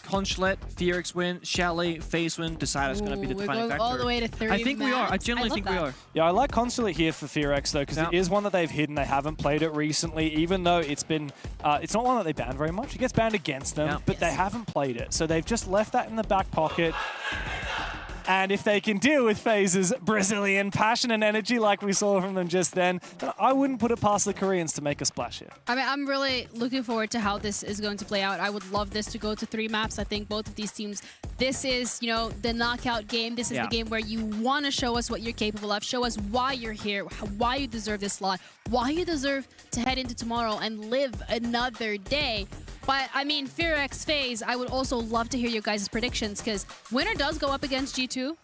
Consulate, FEARX win, Chalet, FaZe win, decide is going to be the defining factor. All the way to 30 I think we are. I genuinely think we are. Yeah, I like Consulate here for FEARX though, because it is one that they've hidden. They haven't played it recently, even though it's been, it's not one that they ban very much. It gets banned against them, but they haven't played it. So they've just left that in the back pocket. And if they can deal with FaZe's Brazilian passion and energy like we saw from them just then I wouldn't put it past the Koreans to make a splash here. I mean, I'm really looking forward to how this is going to play out. I would love this to go to 3 maps. I think both of these teams, this is, you know, the knockout game. This is the game where you want to show us what you're capable of, show us why you're here, why you deserve this slot, why you deserve to head into tomorrow and live another day. But, I mean, FEARX, FaZe, I would also love to hear your guys' predictions, because winner does go up against G2.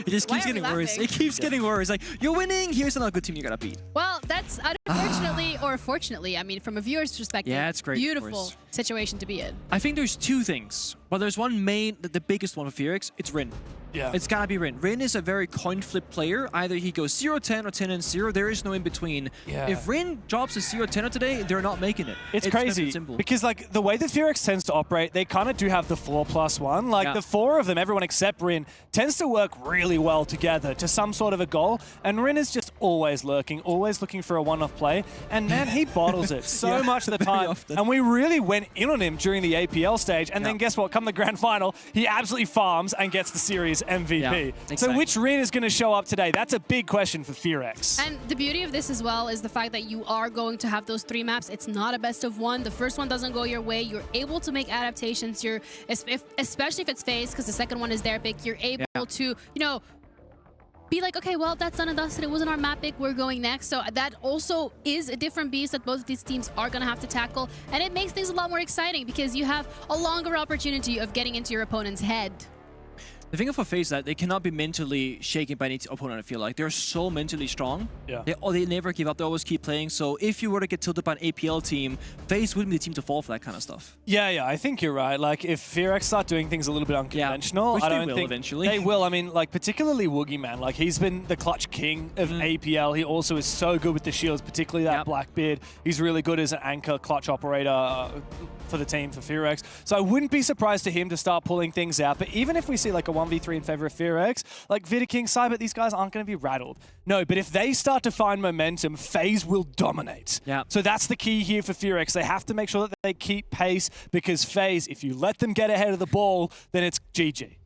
It just keeps getting worse. It keeps getting worse. Like, you're winning, here's another good team you gotta beat. Well, that's unfortunately, or fortunately, I mean, from a viewer's perspective, it's great, beautiful situation to be in. I think there's 2 things. Well, there's one main, the biggest one for FEARX, it's Rin. Yeah. It's gotta be Rin. Rin is a very coin flip player. Either he goes 0-10 or 10-0. There is no in between. Yeah. If Rin drops a 0-10 today, they're not making it. It's crazy because like the way that FEARX tends to operate, they kind of do have the 4+1. Like the 4 of them, everyone except Rin, tends to work really well together to some sort of a goal. And Rin is just always lurking, always looking for a one-off play. And man, he bottles it so much of the time. Often. And we really went in on him during the APL stage. And then guess what? Come the grand final, he absolutely farms and gets the series MVP. So which Rin is going to show up today? That's a big question for FEARX. And the beauty of this as well is the fact that you are going to have those 3 maps. It's not a best of 1. The first one doesn't go your way. You're able to make adaptations. You're, especially if it's FaZe, because the second one is their pick, you're able to, you know, be like, okay, well, that's done and dusted. It wasn't our map pick. We're going next. So that also is a different beast that both of these teams are going to have to tackle. And it makes things a lot more exciting because you have a longer opportunity of getting into your opponent's head. The thing for FaZe is that they cannot be mentally shaken by any opponent, I feel like. They're so mentally strong. They never give up. They always keep playing. So if you were to get tilted by an APL team, FaZe wouldn't be the team to fall for that kind of stuff. Yeah, I think you're right. Like, if FEARX start doing things a little bit unconventional, I don't think eventually. They will. I mean, like, particularly Woogie, man. Like, he's been the clutch king of APL. He also is so good with the shields, particularly that Blackbeard. He's really good as an anchor clutch operator for the team, for FEARX. So I wouldn't be surprised to him to start pulling things out. But even if we see, like, a 1v3 in favor of FEARX, like Vida King, Cyber, these guys aren't going to be rattled. No, but if they start to find momentum, FaZe will dominate. So that's the key here for FEARX. They have to make sure that they keep pace, because FaZe, if you let them get ahead of the ball, then it's GG.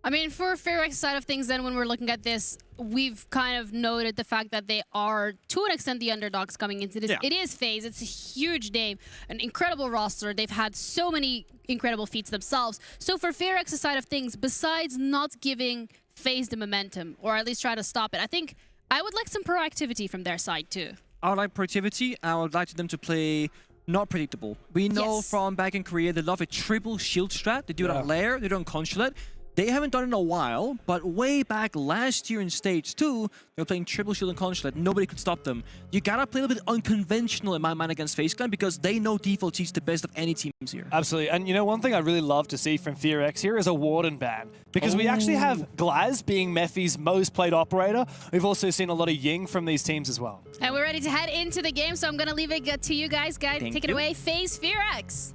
I mean, for FEARX side of things, then when we're looking at this, we've kind of noted the fact that they are, to an extent, the underdogs coming into this. It is FaZe. It's a huge name, an incredible roster. They've had so many incredible feats themselves. So for FEARX's side of things, besides not giving FaZe the momentum, or at least try to stop it, I think I would like some proactivity from their side too. I would like proactivity. I would like them to play not predictable. We know from back in Korea, they love a triple shield strat. They do it on Lair, they do it on Consulate. They haven't done it in a while, but way back last year in Stage 2, they were playing triple shield and Consulate. Nobody could stop them. You gotta play a little bit unconventional in my mind against FaZe Clan, because they know default is the best of any teams here. Absolutely. And you know, one thing I'd really love to see from FEARX here is a Warden ban. Because we actually have Glaz being Mephi's most played operator. We've also seen a lot of Ying from these teams as well. And we're ready to head into the game, so I'm gonna leave it to you guys. Take it away. FaZe FEARX.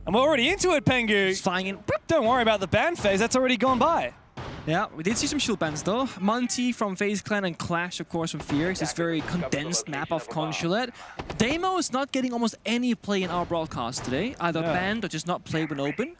And we're already into it, Pengu. Flying in. Don't worry about the ban phase. That's already gone by. Yeah, we did see some shield bans though. Monty from FaZe Clan and Clash, of course, from FEARX. This very condensed map of Consulate. Damo is not getting almost any play in our broadcast today. Either banned or just not played when open.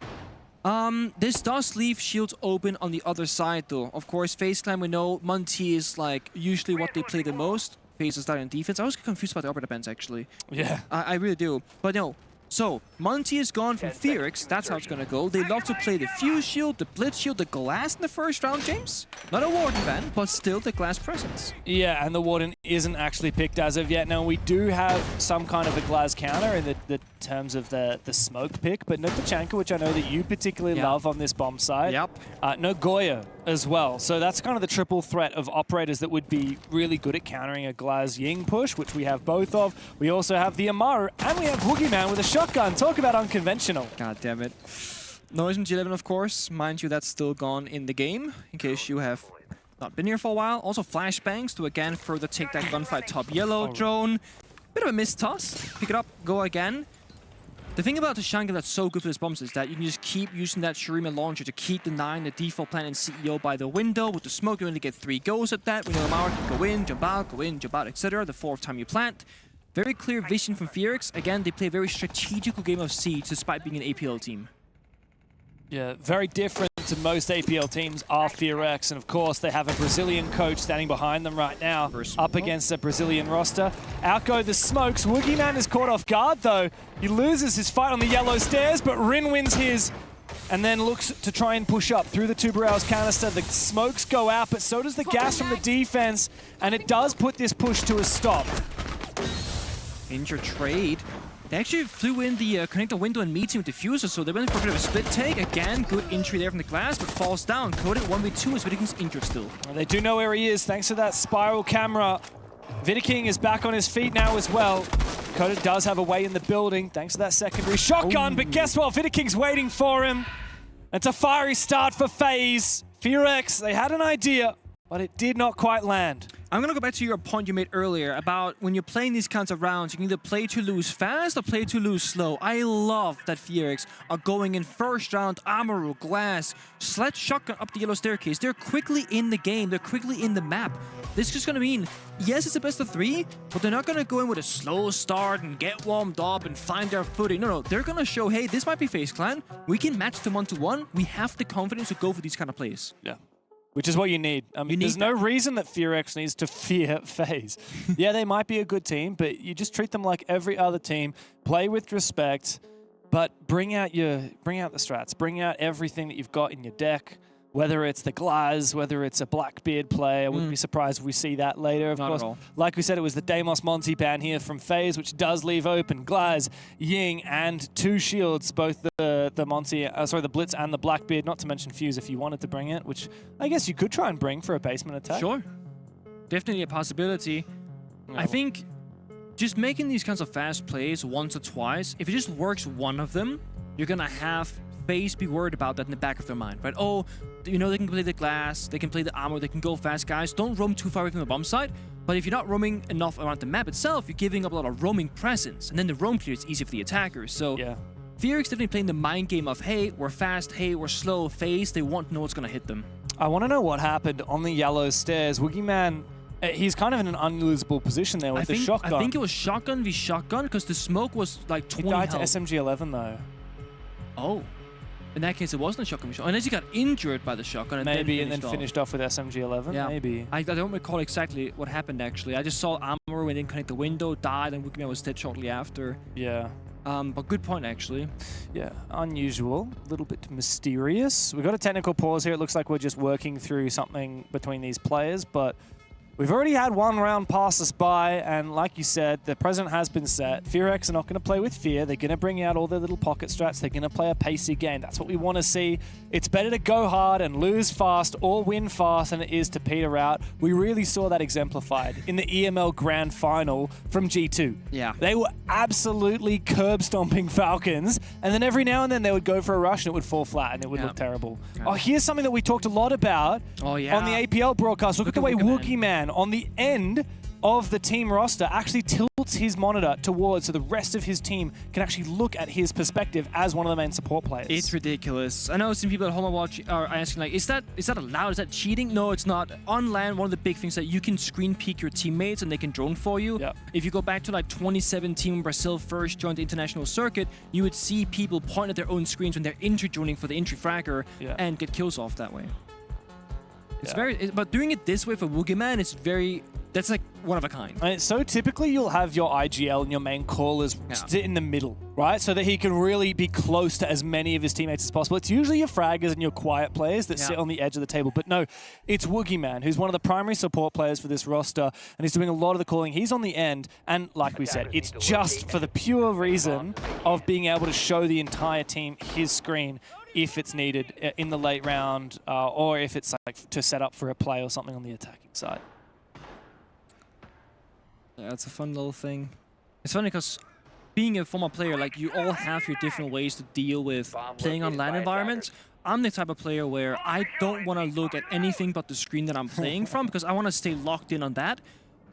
This does leave shields open on the other side though. Of course, FaZe Clan, we know Monty is like usually what they play the most. FaZe is starting defense. I was confused about the operator bans actually. Yeah. I really do. But no. So, Monty is gone from FEARX, that's how it's gonna go. They love to play the Fuse Shield, the Blitz Shield, the Glass in the first round, James. Not a Warden ban, but still the Glass presence. Yeah, and the Warden isn't actually picked as of yet. Now, we do have some kind of a Glass counter in the terms of the smoke pick, but no Pachanka, which I know that you particularly love on this bomb side. No Goya as well. So that's kind of the triple threat of operators that would be really good at countering a Glaz Ying push, which we have both of. We also have the Amaru, and we have Woogie Man with a shotgun. Talk about unconventional. God damn it. Noise from G11, of course. Mind you, that's still gone in the game, in case you have not been here for a while. Also flashbangs to again further take that gunfight top yellow drone. Bit of a missed toss. Pick it up, go again. The thing about the shotgun that's so good for this bombs is that you can just keep using that Shurima launcher to keep denying the default plan and CEO by the window. With the smoke, you only get 3 goes at that. When Lamar can go in, jump out, etc. The 4th time you plant. Very clear vision from FEARX. Again, they play a very strategical game of Siege despite being an APL team. Yeah, very different to most APL teams are FEARX, and of course they have a Brazilian coach standing behind them right now, up against a Brazilian roster. Out go the smokes. Woogieman is caught off guard though. He loses his fight on the yellow stairs, but Rin wins his, and then looks to try and push up through the Tuberale's canister. The smokes go out, but so does the gas from the defense, and it does put this push to a stop. Injured trade. They actually flew in the connector window and meeting with Diffuser, so they went for a bit of a split take. Again, good entry there from the glass, but falls down. Coded 1v2 as Vidiking's injured still. Well, they do know where he is thanks to that spiral camera. Vidiking is back on his feet now as well. Coded does have a way in the building thanks to that secondary shotgun, but guess what? Vidiking's waiting for him. It's a fiery start for FaZe. FEARX, they had an idea, but it did not quite land. I'm going to go back to your point you made earlier about when you're playing these kinds of rounds, you can either play to lose fast or play to lose slow. I love that FEARX are going in first round, Amaru, Glass, Sledge, Shotgun up the yellow staircase. They're quickly in the game. They're quickly in the map. This is just going to mean, yes, it's a best of 3, but they're not going to go in with a slow start and get warmed up and find their footing. No, they're going to show, hey, this might be FaZe Clan. We can match them 1-to-1. We have the confidence to go for these kind of plays. Yeah. Which is what you need. I mean, there's no reason that FEARX needs to fear FaZe. Yeah, they might be a good team, but you just treat them like every other team. Play with respect, but bring out the strats. Bring out everything that you've got in your deck. Whether it's the Glaz, whether it's a Blackbeard play, I wouldn't be surprised if we see that later. Of course, like we said, it was the Deimos Monty ban here from FaZe, which does leave open Glaz, Ying, and 2 shields, both the Monty, the Blitz and the Blackbeard, not to mention Fuse if you wanted to bring it, which I guess you could try and bring for a basement attack. Sure. Definitely a possibility. Yeah. I think just making these kinds of fast plays once or twice, if it just works one of them, you're going to have FaZe be worried about that in the back of their mind, right? Oh, you know, they can play the glass, they can play the armor, they can go fast, guys. Don't roam too far away from the bomb site. But if you're not roaming enough around the map itself, you're giving up a lot of roaming presence. And then the roam clear is easy for the attackers. So yeah. FEARX definitely playing the mind game of, hey, we're fast, hey, we're slow, FaZe. They want to know what's going to hit them. I want to know what happened on the yellow stairs. Woogieman, he's kind of in an unlosable position there with the shotgun. I think it was shotgun v shotgun because the smoke was like 20 He died health. to SMG-11 though. Oh. In that case, it wasn't a shotgun. Unless he got injured by the shotgun and then finished off with SMG-11, yeah. maybe. I don't recall exactly what happened, actually. I just saw Armor when they didn't connect the window, died, and Woogieman was dead shortly after. Yeah. But good point, actually. Yeah, unusual, a little bit mysterious. We've got a technical pause here. It looks like we're just working through something between these players, but we've already had 1 round pass us by, and like you said, the precedent has been set. FEARX are not going to play with fear. They're going to bring out all their little pocket strats. They're going to play a pacey game. That's what we want to see. It's better to go hard and lose fast or win fast than it is to peter out. We really saw that exemplified in the EML Grand Final from G2. Yeah. They were absolutely curb stomping Falcons, and then every now and then they would go for a rush and it would fall flat and it would look terrible. Oh, here's something that we talked a lot about on the APL broadcast. Look at the way Woogieman on the end of the team roster actually tilts his monitor towards so the rest of his team can actually look at his perspective as one of the main support players. It's ridiculous. I know some people at home are asking, like, is that allowed? Is that cheating? No, it's not. On LAN, one of the big things that you can screen peek your teammates and they can drone for you. Yep. If you go back to like 2017 when Brazil first joined the international circuit, you would see people point at their own screens when they're entry droning for the entry fragger and get kills off that way. It's but doing it this way for Woogieman, that's like one of a kind. And so typically you'll have your IGL and your main callers sit in the middle, right? So that he can really be close to as many of his teammates as possible. It's usually your fraggers and your quiet players that sit on the edge of the table. But no, it's Woogieman, who's one of the primary support players for this roster, and he's doing a lot of the calling. He's on the end, and like we said, it's just for the pure reason of being able to show the entire team his screen if it's needed in the late round, or if it's like to set up for a play or something on the attacking side. Yeah, it's a fun little thing. It's funny because being a former player, like, you all have your different ways to deal with playing on LAN environments. I'm the type of player where I don't want to look at anything but the screen that I'm playing from because I want to stay locked in on that.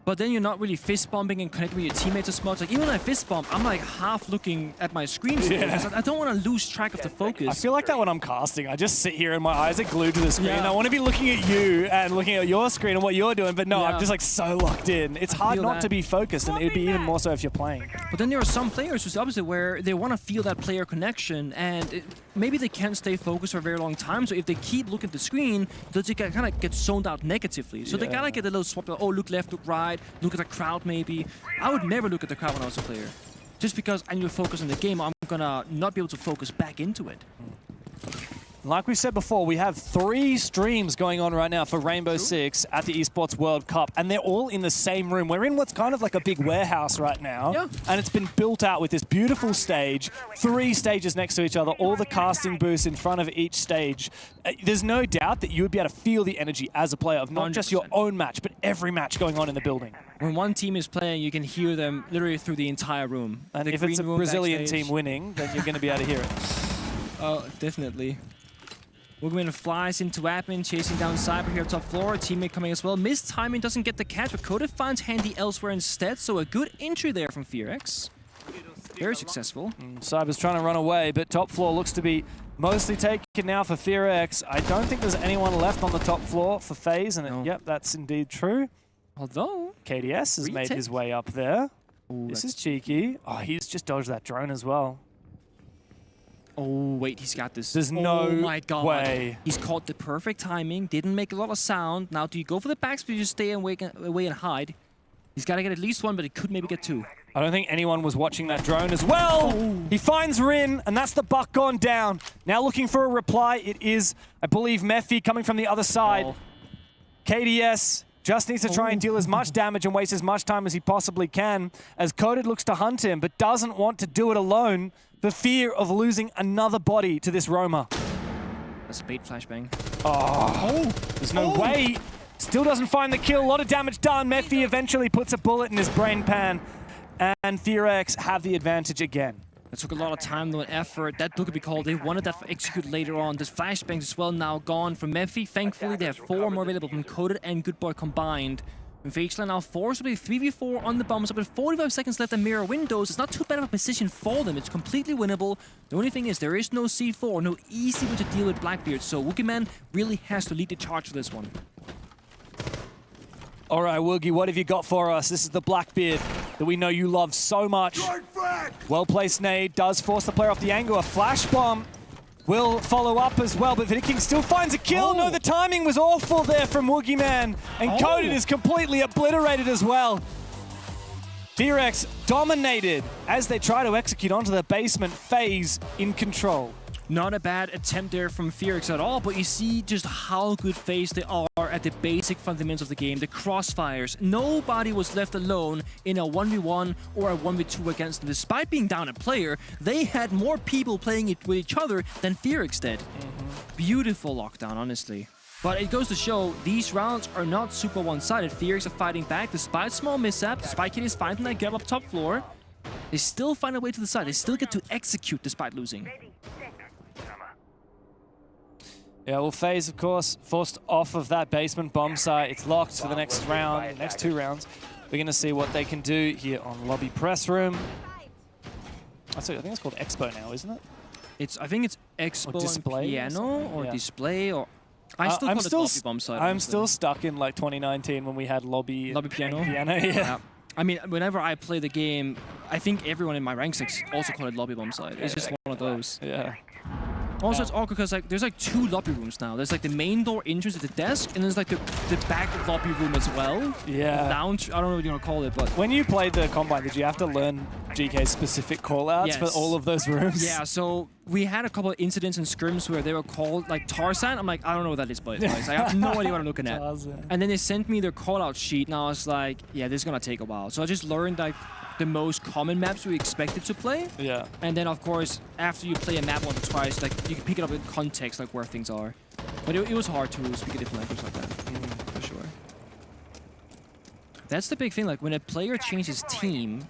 but then you're not really fist bumping and connecting with your teammates as much. Like even when I fist bump, I'm like half looking at my screen. Yeah. I don't want to lose track of the focus. I feel like that when I'm casting. I just sit here and my eyes are glued to the screen. I want to be looking at you and looking at your screen and what you're doing, but no, I'm just like so locked in. It's hard not to be focused, and it'd be even more so if you're playing. But then there are some players who's the opposite, where they want to feel that player connection, and maybe they can't stay focused for a very long time. So if they keep looking at the screen, they kind of get zoned out negatively. So they gotta get a little swap. Oh, look left, look right, look at the crowd maybe. I would never look at the crowd when I was a player. Just because I need to focus on the game, I'm gonna not be able to focus back into it. Like we said before, we have 3 streams going on right now for Rainbow Six at the Esports World Cup, and they're all in the same room. We're in what's kind of like a big warehouse right now, and it's been built out with this beautiful stage, 3 stages next to each other, all the casting booths in front of each stage. There's no doubt that you would be able to feel the energy as a player of not 100%. Just your own match, but every match going on in the building. When one team is playing, you can hear them literally through the entire room. And if it's a Brazilian team winning, then you're going to be able to hear it. Oh, definitely. Woogman flies into admin, chasing down Cyber here up top floor. Teammate coming as well. Missed timing, doesn't get the catch, but Coded finds Handy elsewhere instead. So a good entry there from FEARX. Very successful. Cyber's trying to run away, but top floor looks to be mostly taken now for FEARX. I don't think there's anyone left on the top floor for FaZe, and yep, that's indeed true. Although KDS has made his way up there. Ooh, this is cheeky. Oh, he's just dodged that drone as well. Oh, wait, he's got this. There's no way. He's caught the perfect timing, didn't make a lot of sound. Now, do you go for the backspin or you just stay away and hide? He's got to get at least 1, but he could maybe get 2. I don't think anyone was watching that drone as well. Oh. He finds Rin, and that's the buck gone down. Now looking for a reply. It is, I believe, Mephi coming from the other side. Oh. KDS just needs to try and deal as much damage and waste as much time as he possibly can, as Coded looks to hunt him, but doesn't want to do it alone for fear of losing another body to this roamer. That's a bait flashbang. Oh, there's no way. Still doesn't find the kill. A lot of damage done. Mephi eventually puts a bullet in his brain pan, and FEARX have the advantage again. It took a lot of time though and effort. That could be called. They wanted that for execute later on. This flashbangs as well now gone from Mephi. Thankfully, they have 4 more available from Coded and Good Boy combined. FaZe now forced to be 3v4 on the bombs, so with 45 seconds left and mirror windows. It's not too bad of a position for them. It's completely winnable. The only thing is there is no C4, no easy way to deal with Blackbeard, so Woogieman really has to lead the charge for this one. All right, Woogie, what have you got for us? This is the Blackbeard that we know you love so much. Well-placed nade does force the player off the angle. A flash bomb will follow up as well, but Viking still finds a kill. No, the timing was awful there from Woogieman, and Coded is completely obliterated as well. FEARX dominated as they try to execute onto the basement. FaZe in control. Not a bad attempt there from FEARX at all, but you see just how good FaZe they are at the basic fundamentals of the game, the crossfires. Nobody was left alone in a 1v1 or a 1v2 against them. Despite being down a player, they had more people playing it with each other than FEARX did. Beautiful lockdown, honestly. But it goes to show, these rounds are not super one-sided. FEARX are fighting back despite small mishaps, despite KDS finding that gap up top floor. They still find a way to the side. They still get to execute despite losing. Yeah, well, FaZe, of course, forced off of that basement bomb site. It's locked for the next round, next 2 rounds. We're going to see what they can do here on Lobby Press Room. I think it's called Expo now, isn't it? I think it's Expo and Piano or Display or... I still call it Lobby Bomb site. I'm still stuck in like 2019 when we had Lobby Piano. Yeah. I mean, whenever I play the game, I think everyone in my ranks also call it Lobby Bomb site. It's just one of those. Yeah. Also, it's awkward because like there's like 2 lobby rooms now. There's like the main door entrance at the desk, and there's like the back lobby room as well. Yeah. Lounge. I don't know what you want to call it, but when you played the Combine, did you have to learn GK's specific callouts for all of those rooms? Yeah. So we had a couple of incidents and scrims where they were called like Tarzan. I'm like, I don't know what that is, but I have no idea what I'm looking at. And then they sent me their callout sheet, and I was like, yeah, this is gonna take a while. So I just learned like the most common maps we expected to play. Yeah. And then, of course, after you play a map once or twice, like you can pick it up in context, like where things are. But it was hard to speak a different language like that, for sure. That's the big thing. Like when a player changes team,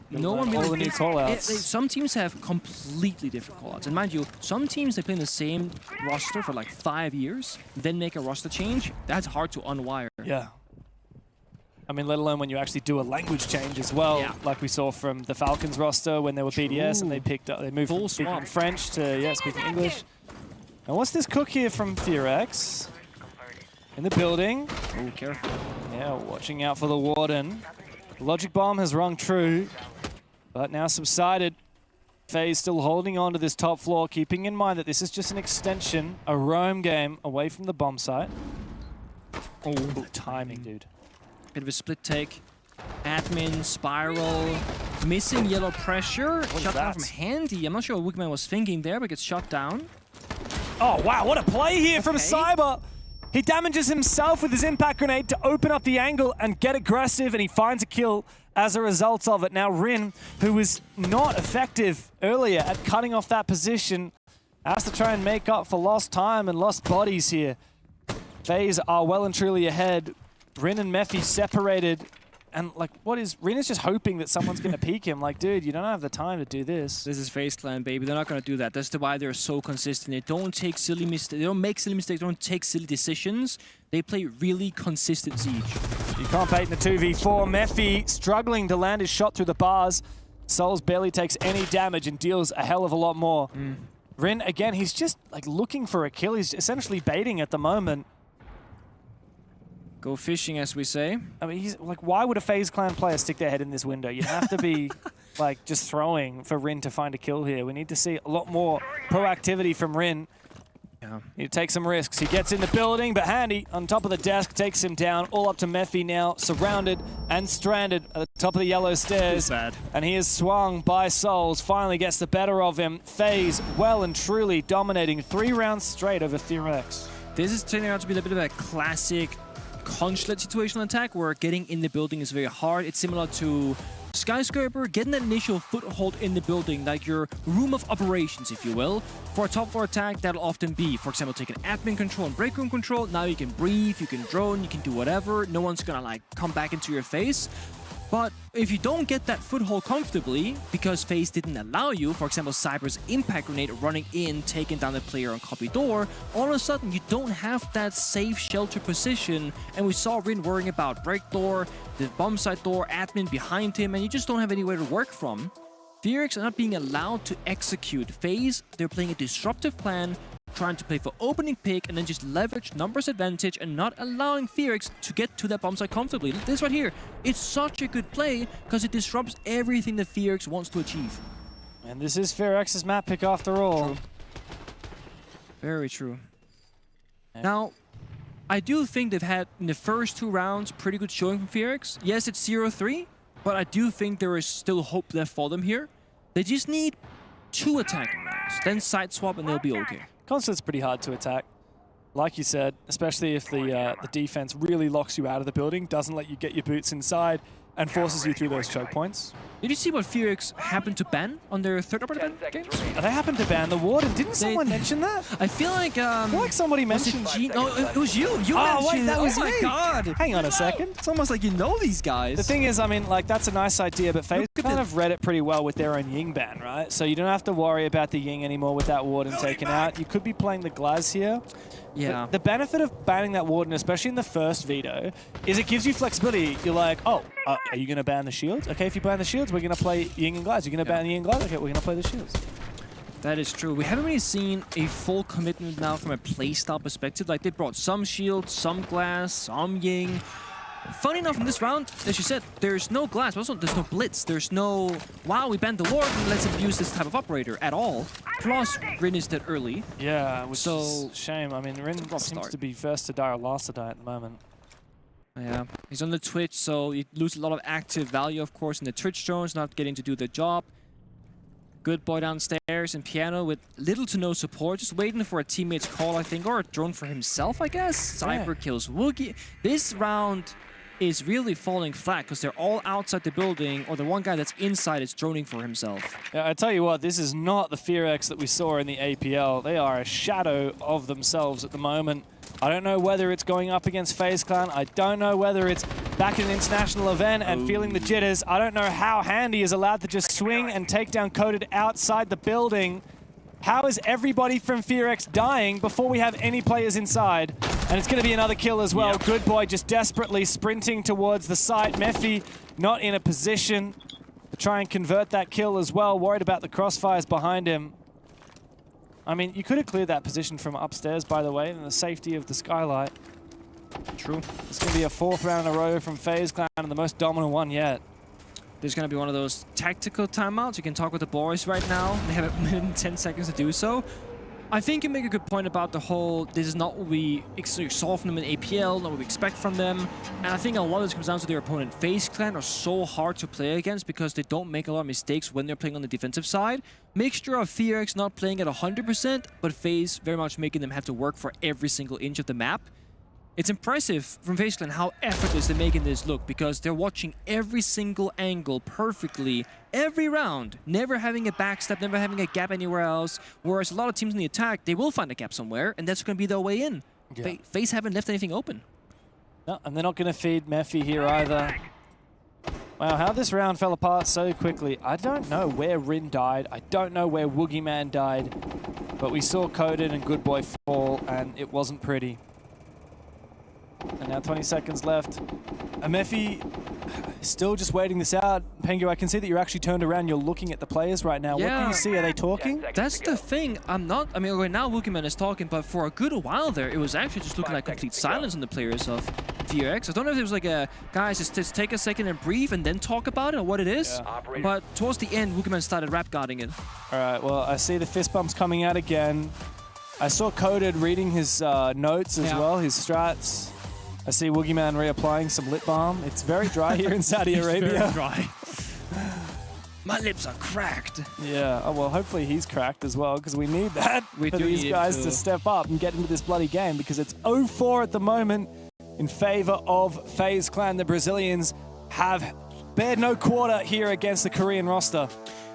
no one really new callouts. Some teams have completely different callouts, and mind you, some teams they play in the same roster for like 5 years, then make a roster change. That's hard to unwire. Yeah. I mean, let alone when you actually do a language change as well, like we saw from the Falcons roster when they were BDS and they moved from speaking French to speaking English. And what's this cook here from FEARX? In the building. Oh, careful. Yeah, watching out for the Warden. Logic Bomb has rung true, but now subsided. FaZe still holding on to this top floor, keeping in mind that this is just an extension, a roam game away from the bomb site. Oh, timing, dude. Bit of a split take. Admin, Spiral, missing yellow pressure. Shut down from Handy. I'm not sure what Wookman was thinking there, but gets shut down. Oh, wow, what a play here from Cyber. He damages himself with his impact grenade to open up the angle and get aggressive, and he finds a kill as a result of it. Now Rin, who was not effective earlier at cutting off that position, has to try and make up for lost time and lost bodies here. FaZe are well and truly ahead. Rin and Mephi separated. And like, Rin is just hoping that someone's going to peek him. Like, dude, you don't have the time to do this. This is FaZe Clan, baby. They're not going to do that. That's why they're so consistent. They don't take silly mistakes. They don't make silly mistakes. They don't take silly decisions. They play really consistent Siege. You can't bait in the 2v4. Mephi struggling to land his shot through the bars. Souls barely takes any damage and deals a hell of a lot more. Rin, again, he's just like looking for a kill. He's essentially baiting at the moment. Go fishing, as we say. I mean, he's like, why would a FaZe Clan player stick their head in this window? You have to be like just throwing for Rin to find a kill here. We need to see a lot more proactivity from Rin. Yeah. He takes some risks. He gets in the building, but Handy on top of the desk takes him down. All up to Mephi now, surrounded and stranded at the top of the yellow stairs. Bad. And he is swung by Souls. Finally gets the better of him. FaZe well and truly dominating 3 rounds straight over FEARX. This is turning out to be a bit of a classic consulate situational attack where getting in the building is very hard. It's similar to Skyscraper, getting that initial foothold in the building, like your room of operations, if you will. For a top floor attack, that'll often be, for example, taking admin control and break room control. Now you can breathe, you can drone, you can do whatever. No one's gonna like come back into your face. But if you don't get that foothold comfortably, because FaZe didn't allow you, for example, Cyber's impact grenade running in, taking down the player on copy door, all of a sudden you don't have that safe shelter position. And we saw Rin worrying about break door, the bomb site door, admin behind him, and you just don't have anywhere to work from. FEARX are not being allowed to execute. FaZe, they're playing a disruptive plan, trying to play for opening pick and then just leverage numbers advantage and not allowing FEARX to get to that bomb site comfortably. This right here, it's such a good play because it disrupts everything that FEARX wants to achieve. And this is FEARX's map pick after all. True. Very true. Now, I do think they've had in the first 2 rounds pretty good showing from FEARX. Yes, it's 0-3, but I do think there is still hope left for them here. They just need 2 attacking rounds, then side swap and they'll be okay. Constant's pretty hard to attack, like you said, especially if the defense really locks you out of the building, doesn't let you get your boots inside, and forces you through those choke points. Did you see what FEARX happened to ban on their third operator ban games? They happened to ban the Warden. Didn't someone mention that? I feel like somebody mentioned. No, it was you. You mentioned wait, that was me. Oh my god! Hang on a second. It's almost like you know these guys. The thing is, I mean, like that's a nice idea, but FaZe kind of read it pretty well with their own Ying ban, right? So you don't have to worry about the Ying anymore with that Warden taken out. You could be playing the Glaz here. Yeah. But the benefit of banning that Warden, especially in the first veto, is it gives you flexibility. You're like, oh, are you going to ban the shields? Okay, if you ban the shields, we're going to play Ying and Glaz. You're going to ban the Ying and Glaz? Okay, we're going to play the shields. That is true. We haven't really seen a full commitment now from a playstyle perspective. Like, they brought some shield, some Glaz, some Ying. Funny enough, in this round, as you said, there's no Glaz, but also there's no Blitz. There's no, wow, we banned the Lord and let's abuse this type of operator at all. Plus, Rin is dead early. Yeah, which is a shame. I mean, Rin seems to be first to die or last to die at the moment. Yeah, he's on the Twitch, so you lose a lot of active value, of course, in the Twitch drones, not getting to do the job. Good boy downstairs and Piano with little to no support, just waiting for a teammate's call, I think, or a drone for himself, I guess. Cyber kills Woogie. This round is really falling flat because they're all outside the building, or the one guy that's inside is droning for himself. Yeah, I tell you what, this is not the FEARX that we saw in the APL. They are a shadow of themselves at the moment. I don't know whether it's going up against FaZe Clan. I don't know whether it's back in an international event and feeling the jitters. I don't know how Handy is allowed to just swing and take down Coded outside the building. How is everybody from FEARX dying before we have any players inside? And it's going to be another kill as well. Yep. Good boy just desperately sprinting towards the site. Mephi not in a position to try and convert that kill as well. Worried about the crossfires behind him. I mean, you could have cleared that position from upstairs, by the way, in the safety of the skylight. True. It's going to be a 4th round in a row from FaZe Clan and the most dominant one yet. There's going to be one of those tactical timeouts. You can talk with the boys right now. They have a minute and 10 seconds to do so. I think you make a good point about the whole, this is not what we saw from them in APL, not what we expect from them. And I think a lot of this comes down to their opponent. FaZe Clan are so hard to play against because they don't make a lot of mistakes when they're playing on the defensive side. Mixture of FEARX not playing at 100%, but FaZe very much making them have to work for every single inch of the map. It's impressive from FaZe Clan how effortless they're making this look because they're watching every single angle perfectly every round, never having a backstep, never having a gap anywhere else. Whereas a lot of teams in the attack, they will find a gap somewhere, and that's going to be their way in. Yeah. FaZe haven't left anything open. No, and they're not going to feed Mephi here either. Wow, how this round fell apart so quickly. I don't know where Rin died. I don't know where Woogieman died. But we saw Coded and Good Boy fall, and it wasn't pretty. And now 20 seconds left. Mephi still just waiting this out. Pengu, I can see that you're actually turned around. You're looking at the players right now. Yeah. What do you see? Are they talking? That's the thing. I mean, right now Woogieman is talking, but for a good while there, it was actually just looking like complete silence on the players of FEARX. I don't know if it was like a, guys, just take a second and breathe and then talk about it or what it is. Yeah. But towards the end, Woogieman started rap guarding it. All right, well, I see the fist bumps coming out again. I saw Coded reading his notes as well, his strats. I see Woogieman reapplying some lip balm. It's very dry here in Saudi Arabia. Very dry. My lips are cracked. Yeah, oh, well, hopefully he's cracked as well, because we need that for these guys to step up and get into this bloody game, because it's 0-4 at the moment in favor of FaZe Clan. The Brazilians have bared no quarter here against the Korean roster.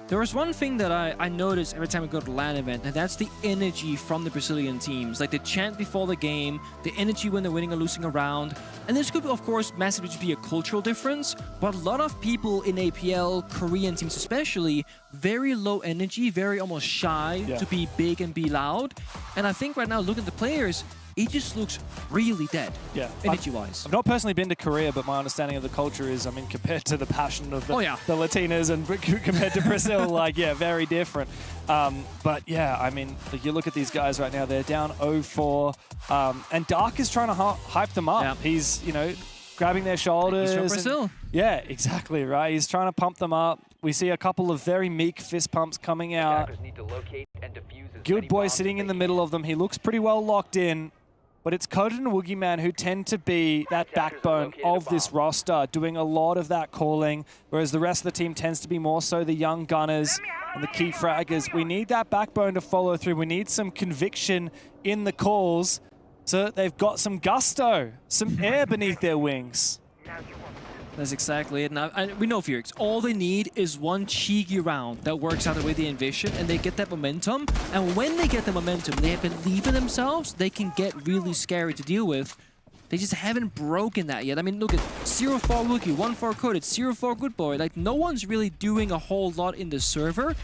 There was one thing that I noticed every time we go to the LAN event, and that's the energy from the Brazilian teams. Like the chant before the game, the energy when they're winning or losing a round. And this could, of course, massively be a cultural difference, but a lot of people in APL, Korean teams especially, very low energy, very almost shy to be big and be loud. And I think right now, looking at the players, it just looks really dead, energy-wise. I've not personally been to Korea, but my understanding of the culture is, I mean, compared to the passion of the Latinas and compared to Brazil, like, yeah, very different. But yeah, I mean, like, you look at these guys right now, they're down 0-4, and Dark is trying to hype them up. He's, you know, grabbing their shoulders. He's from Brazil. Yeah, exactly, right? He's trying to pump them up. We see a couple of very meek fist pumps coming out. Good boy sitting in the middle of them. He looks pretty well locked in. But it's Coded and Woogieman who tend to be that backbone of this roster, doing a lot of that calling, whereas the rest of the team tends to be more so the young gunners and the key fraggers. We need that backbone to follow through. We need some conviction in the calls so that they've got some gusto, some air beneath their wings. That's exactly it. Now, we know FEARX. All they need is one cheeky round that works out the way they envision, and they get that momentum. And when they get the momentum, they believe in themselves, they can get really scary to deal with. They just haven't broken that yet. I mean, look at 0-4 Wookie, 1-4 Coded, 0-4 Good Boy. Like, no one's really doing a whole lot in the server.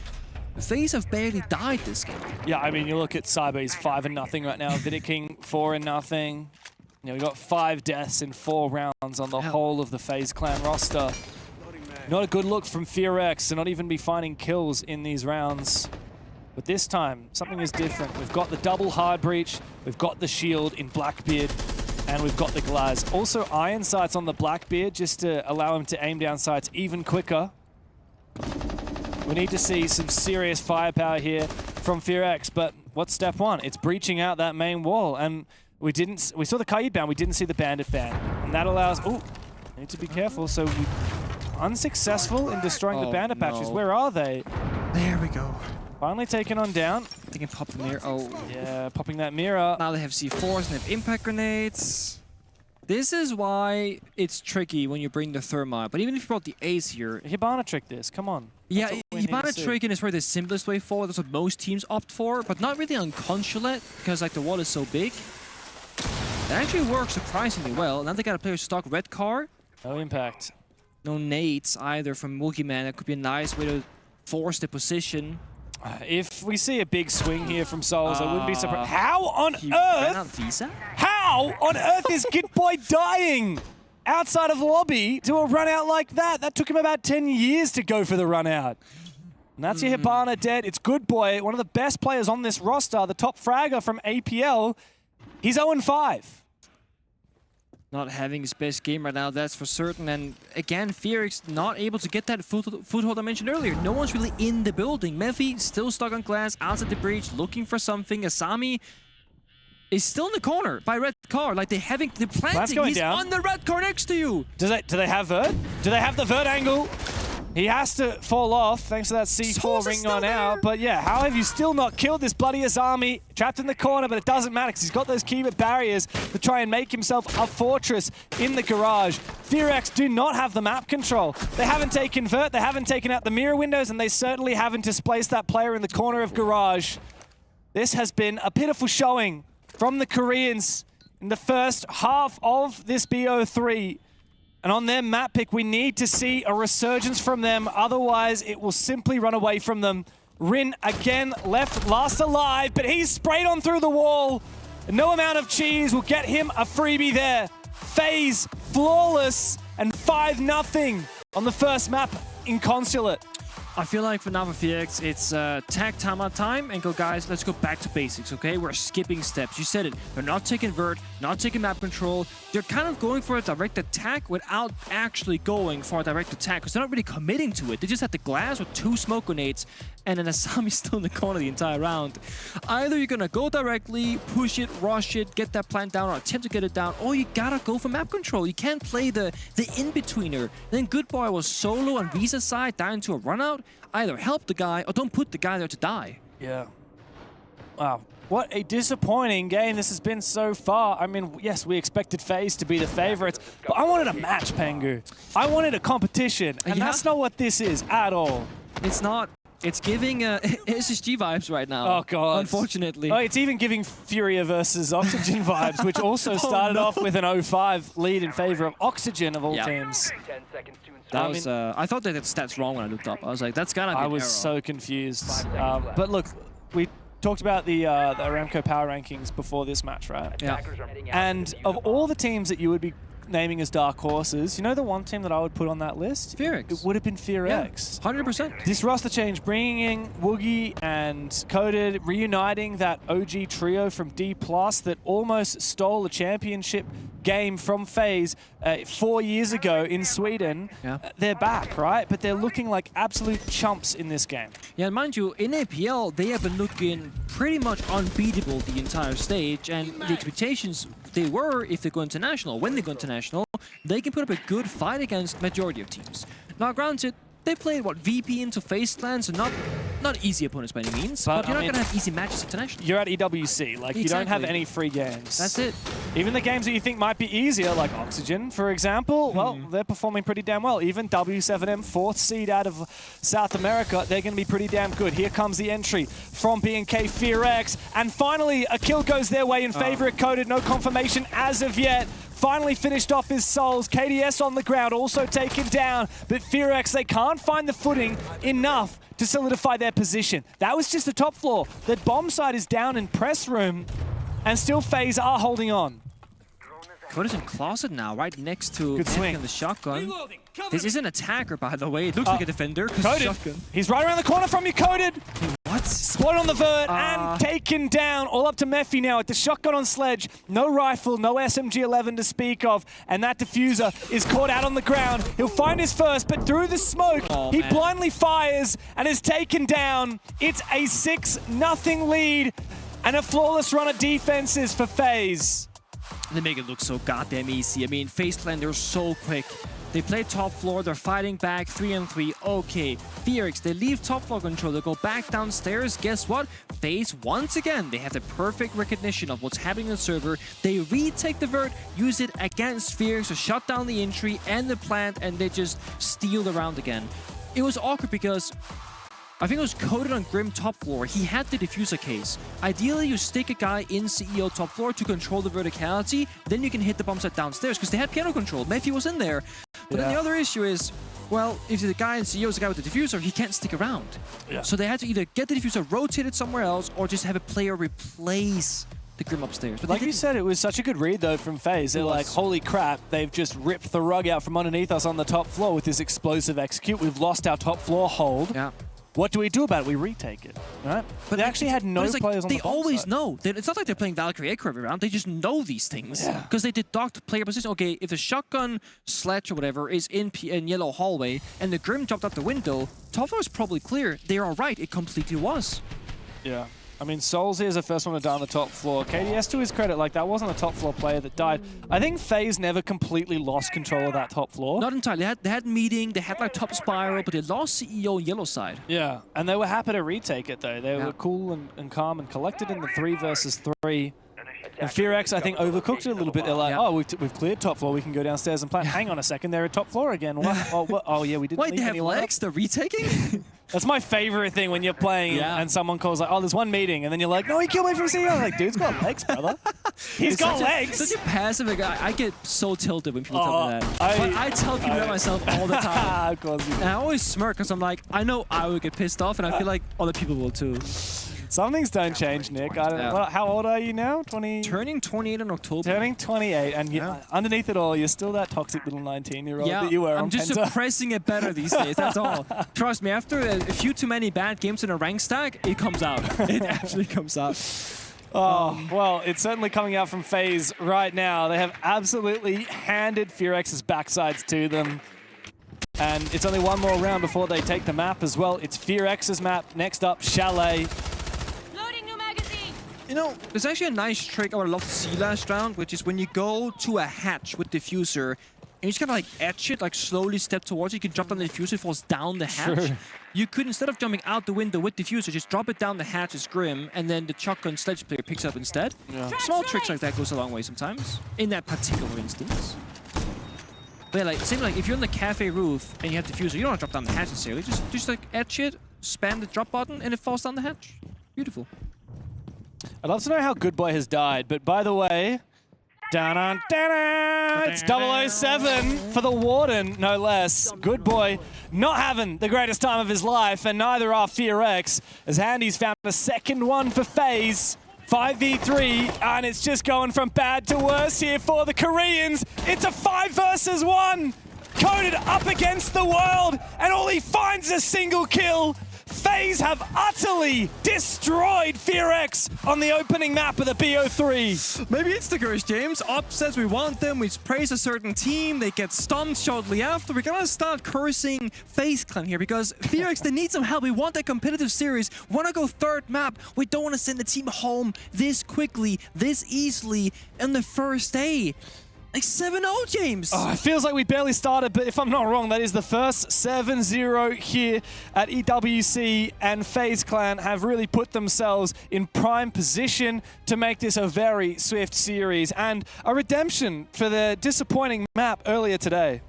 FaZe have barely died this game. Yeah, I mean, you look at Cyber, he's 5-0 right now. Vidiking, 4-0. You know, we got 5 deaths in 4 rounds on the whole of the FaZe Clan roster. Not a good look from FEARX to not even be finding kills in these rounds. But this time, something is different. We've got the double hard breach, we've got the shield in Blackbeard, and we've got the Glaz. Also iron sights on the Blackbeard just to allow him to aim down sights even quicker. We need to see some serious firepower here from FEARX, but what's step one? It's breaching out that main wall, and we saw the Kaid ban, we didn't see the Bandit ban. And that allows, need to be careful. So we unsuccessful in destroying the Bandit patches. Where are they? There we go. Finally taken on down. They can pop the mirror. Yeah, popping that mirror. Now they have C4s and they have impact grenades. This is why it's tricky when you bring the Thermite. But even if you brought the Ace here... Hibana trick this, come on. Yeah, Hibana tricking is probably the simplest way forward. That's what most teams opt for. But not really on Consulate, because like the wall is so big. It actually works surprisingly well. Now they got a player stock red car. No impact. No nades either from Woogieman. That could be a nice way to force the position. If we see a big swing here from Souls, I wouldn't be surprised. How on earth? How on earth is Good Boy dying outside of lobby to a run out like that? That took him about 10 years to go for the run out. And that's your Hibana dead. It's Good Boy, one of the best players on this roster, the top fragger from APL. He's 0-5. Not having his best game right now, that's for certain. And again, FEARX not able to get that foothold I mentioned earlier. No one's really in the building. Mephi still stuck on glass, outside the breach, looking for something. Asami is still in the corner by red car. Like they're planting. He's down on the red car next to you. Do they have Vert? Do they have the Vert angle? He has to fall off thanks to that C4 ring on out. But yeah, how have you still not killed this bloody Asami? Trapped in the corner, but it doesn't matter because he's got those keyword barriers to try and make himself a fortress in the garage. FEARX do not have the map control. They haven't taken Vert, they haven't taken out the mirror windows, and they certainly haven't displaced that player in the corner of garage. This has been a pitiful showing from the Koreans in the first half of this BO3. And on their map pick, we need to see a resurgence from them. Otherwise, it will simply run away from them. Rin, again, left last alive, but he's sprayed on through the wall. No amount of cheese will get him a freebie there. FaZe, flawless, and 5-0 on the first map in Consulate. I feel like for now for FEARX, it's tag timeout time and go, guys, let's go back to basics, okay? We're skipping steps. You said it. They're not taking Vert, not taking map control. They're kind of going for a direct attack without actually going for a direct attack because they're not really committing to it. They just had the glass with 2 smoke grenades and then Asami's still in the corner the entire round. Either you're going to go directly, push it, rush it, get that plant down or attempt to get it down, or you got to go for map control. You can't play the in-betweener. Then Good Boy was solo on Visa's side, down to a run out. Either help the guy or don't put the guy there to die. Yeah. Wow. What a disappointing game this has been so far. I mean, yes, we expected FaZe to be the favorites, but I wanted a match, Pengu. I wanted a competition, and that's not what this is at all. It's not. It's giving SSG vibes right now. Oh, God. Unfortunately. Oh, it's even giving Furia versus Oxygen vibes, which also started off with an 0-5 lead in favor of Oxygen of all teams. That was, I thought they had stats wrong when I looked up. I was like, that's gotta be I was error. so confused. But look, we talked about the Aramco power rankings before this match, right? Yeah. And of all the teams that you would be naming as dark horses, you know the one team that I would put on that list? FEARX. It would have been FEARX. Yeah, 100%. This roster change, bringing in Woogie and Coded, reuniting that OG trio from D+ that almost stole a championship game from FaZe 4 years ago in Sweden. Yeah. They're back, right? But they're looking like absolute chumps in this game. Yeah, and mind you, in APL, they have been looking pretty much unbeatable the entire stage, and the expectations they were, if they go international, when they go international, they can put up a good fight against majority of teams. Now, granted, they played, what, VP into FaZe Clan, so not easy opponents by any means, but you're not going to have easy matches internationally. You're at EWC, like, you don't have any free games. That's it. Even the games that you think might be easier, like Oxygen, for example, well, they're performing pretty damn well. Even W7M, 4th seed out of South America, they're going to be pretty damn good. Here comes the entry from BNK FEARX, and finally, a kill goes their way in favor of Coded. No confirmation as of yet. Finally finished off his souls. KDS on the ground, also taken down. But FEARX, they can't find the footing enough to solidify their position. That was just the top floor. The bomb side is down in press room, and still FaZe are holding on. Code's in closet now, right next to Good swing on the shotgun. This is an attacker, by the way. It looks like a defender. Coded. He's right around the corner from you, Coded. What? Spot on the vert and taken down. All up to Mephi now with the shotgun on Sledge. No rifle, no SMG-11 to speak of. And that diffuser is caught out on the ground. He'll find his first, but through the smoke, he blindly fires and is taken down. It's a 6-0 lead and a flawless run of defenses for FaZe. They make it look so goddamn easy. I mean, FaZe Clan, they're so quick. They play top floor, they're fighting back, 3-3, okay. FEARX, they leave top floor control, they go back downstairs. Guess what? FaZe, once again, they have the perfect recognition of what's happening on the server. They retake the vert, use it against FEARX to shut down the entry and the plant, and they just steal the round again. It was awkward because I think it was Coded on Grim top floor. He had the diffuser case. Ideally, you stick a guy in CEO top floor to control the verticality, then you can hit the bomb set downstairs because they had piano control. Mephi was in there. But then the other issue is well, if the guy in CEO is the guy with the diffuser, he can't stick around. Yeah. So they had to either get the diffuser rotated somewhere else or just have a player replace the Grim upstairs. But like you said, it was such a good read, though, from FaZe. They're like, holy crap, they've just ripped the rug out from underneath us on the top floor with this explosive execute. We've lost our top floor hold. Yeah. What do we do about it? We retake it, right? But they actually had no players on the They always know. It's not like they're playing Valkyrie Echo every round. They just know these things. Because they deduct player position. Okay, if the shotgun, sledge, or whatever is in yellow hallway and the Grim jumped out the window, top floor is probably clear. They are right. It completely was. Yeah. I mean, Souls here is the first one to die on the top floor. KDS, to his credit, like, that wasn't a top floor player that died. I think FaZe never completely lost control of that top floor. Not entirely. They had meeting, they had like top spiral, but they lost CEO yellow side. Yeah, and they were happy to retake it, though. They were cool and calm and collected in the 3 versus 3. And FEARX, I think, overcooked it a little bit. They're like, oh, we've cleared top floor. We can go downstairs and plant. Hang on a second, they're at top floor again. What? Oh, yeah, we didn't Wait, they have legs? They're retaking? That's my favorite thing when you're playing and someone calls like, oh, there's one meeting. And then you're like, no, he killed me from CEO. I'm like, dude's got legs, brother. He's got legs. Such a passive guy. I get so tilted when people tell me that. I tell people that myself all the time. Of course you do. And I always smirk because I'm like, I know I would get pissed off, and I feel like other people will too. Some things don't change, Nick. I don't know. How old are you now? 20? Turning 28 in October. Turning 28, and underneath it all, you're still that toxic little 19-year-old that you were I'm on just Penta. suppressing it better these days, that's all. Trust me, after a few too many bad games in a rank stack, it comes out. It actually comes out. Oh, well, it's certainly coming out from FaZe right now. They have absolutely handed FEARX's backsides to them. And it's only one more round before they take the map as well. It's FEARX's map. Next up, Chalet. You know, there's actually a nice trick I would love to see last round, which is when you go to a hatch with diffuser, and you just kind of like etch it, like slowly step towards it. You can drop down the diffuser, it falls down the hatch. Sure. You could, instead of jumping out the window with diffuser, just drop it down the hatch as Grim, and then the shotgun sledge player picks up instead. Yeah. Small tricks like that goes a long way sometimes, in that particular instance. But yeah, like, same like if you're on the cafe roof and you have diffuser, you don't want to drop down the hatch necessarily. Just like etch it, spam the drop button, and it falls down the hatch. Beautiful. I'd love to know how Good Boy has died, but by the way, it's 007 for the Warden, no less. Good Boy not having the greatest time of his life, and neither are FEARX, as Handy's found a second one for FaZe. 5v3, and it's just going from bad to worse here for the Koreans. It's a 5 versus 1. Coded up against the world, and all he finds is a single kill. FaZe have utterly destroyed FEARX on the opening map of the BO3. Maybe it's the curse, James. Op says we want them, we praise a certain team, they get stunned shortly after. We're gonna start cursing FaZe Clan here because FEARX, they need some help. We want that competitive series. We wanna go third map. We don't wanna send the team home this quickly, this easily on the first day. Like 7-0, James. Oh, it feels like we barely started, but if I'm not wrong, that is the first 7-0 here at EWC, and FaZe Clan have really put themselves in prime position to make this a very swift series and a redemption for the disappointing map earlier today.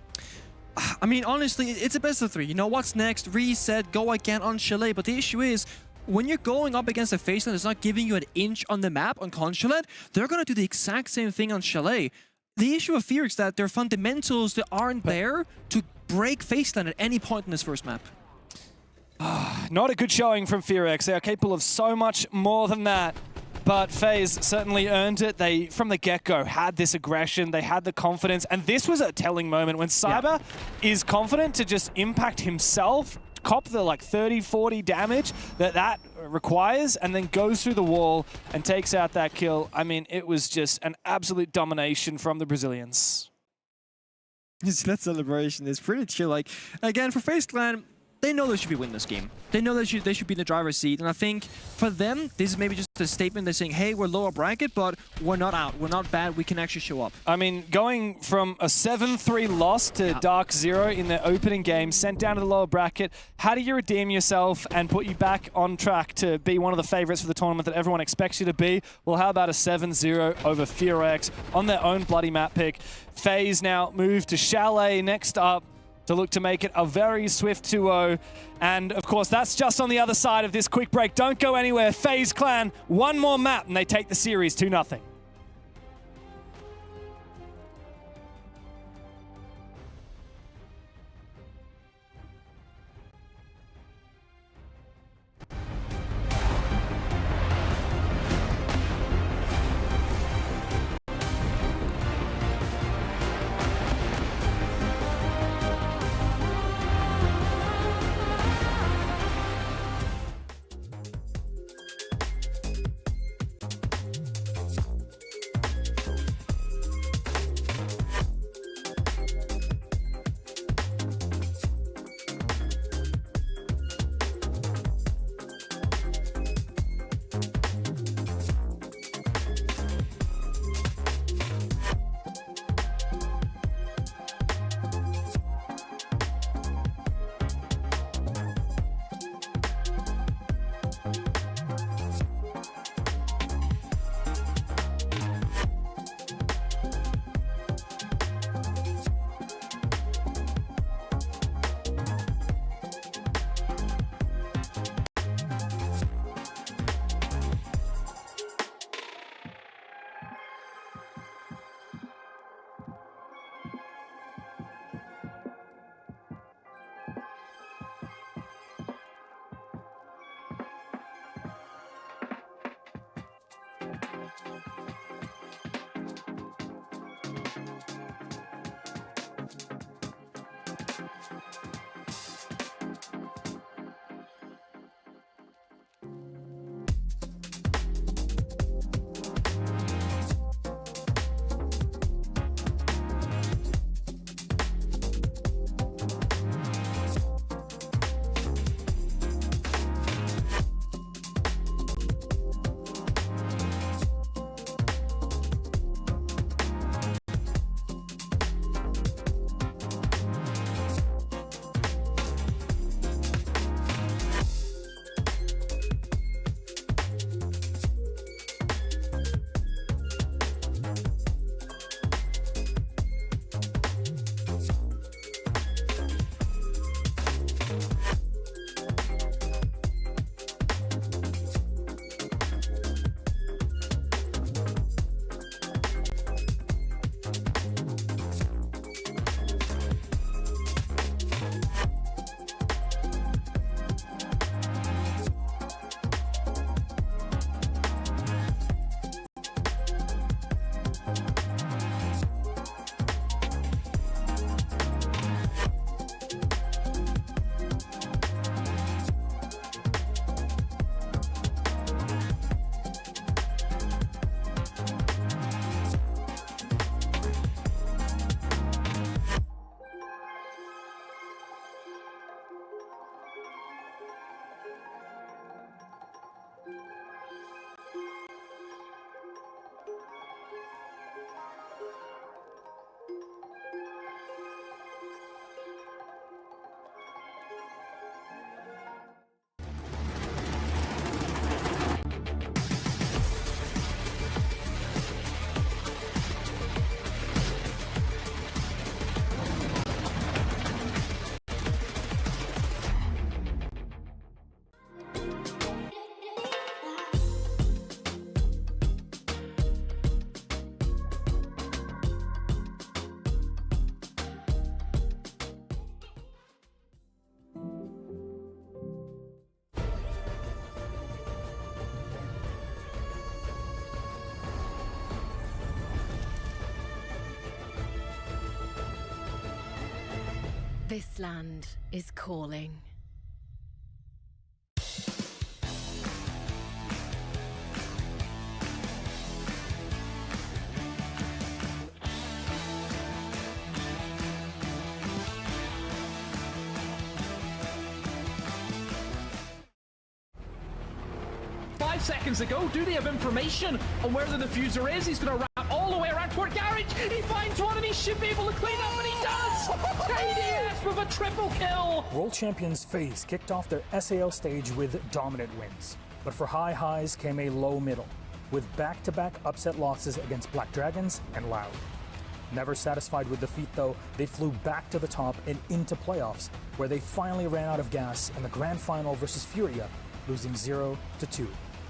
I mean, honestly, it's a best of 3. You know what's next? Reset, go again on Chalet, but the issue is, when you're going up against a FaZe Clan that's not giving you an inch on the map on Consulate, they're going to do the exact same thing on Chalet. The issue of FEARX is that their fundamentals that aren't there to break FaZe Clan at any point in this first map. Not a good showing from FEARX. They are capable of so much more than that. But FaZe certainly earned it. They, from the get-go, had this aggression, they had the confidence, and this was a telling moment when Cyber is confident to just impact himself, cop the like 30-40 damage that requires, and then goes through the wall and takes out that kill. I mean, it was just an absolute domination from the Brazilians. That celebration is pretty chill. Like, again, for FaZe Clan, they know they should be winning this game. They know they should be in the driver's seat. And I think for them, this is maybe just a statement. They're saying, hey, we're lower bracket, but we're not out. We're not bad. We can actually show up. I mean, going from a 7-3 loss to Dark Zero in the opening game, sent down to the lower bracket, how do you redeem yourself and put you back on track to be one of the favorites for the tournament that everyone expects you to be? Well, how about a 7-0 over FEARX on their own bloody map pick? FaZe now move to Chalet next up to look to make it a very swift 2-0. And of course, that's just on the other side of this quick break. Don't go anywhere. FaZe Clan, one more map, and they take the series 2-0. This land is calling. Seconds ago, do they have information on where the diffuser is? He's going to wrap all the way around toward Garage. He finds one and he should be able to clean up, and he does! KDS with a triple kill! World champions FaZe kicked off their SAL stage with dominant wins. But for high highs came a low middle, with back-to-back upset losses against Black Dragons and Loud. Never satisfied with defeat though, they flew back to the top and into playoffs, where they finally ran out of gas in the grand final versus Furia, losing 0-2.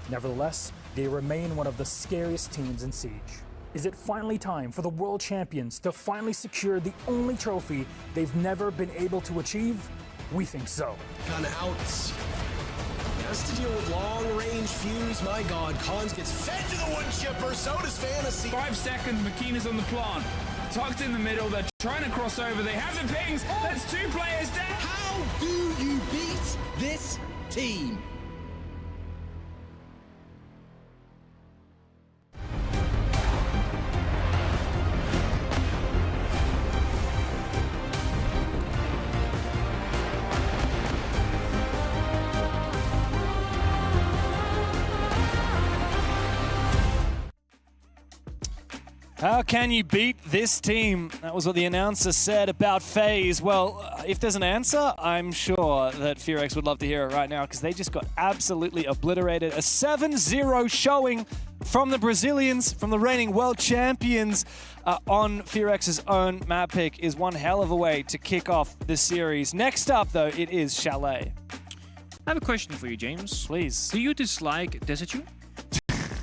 Nevertheless, they remain one of the scariest teams in Siege. Is it finally time for the world champions to finally secure the only trophy they've never been able to achieve? We think so. Gun outs. Has to deal with long-range fuse. My God, Cons gets fed to the wood chipper. So does Fantasy. 5 seconds, Makina's on the plant. Tucked in the middle, they're trying to cross over. They have the pings. There's 2 players down. How do you beat this team? How can you beat this team? That was what the announcer said about FaZe. Well, if there's an answer, I'm sure that FEARX would love to hear it right now, because they just got absolutely obliterated. A 7-0 showing from the Brazilians, from the reigning world champions on FEARX's own map pick is one hell of a way to kick off the series. Next up, though, it is Chalet. I have a question for you, James. Please. Do you dislike Desitu?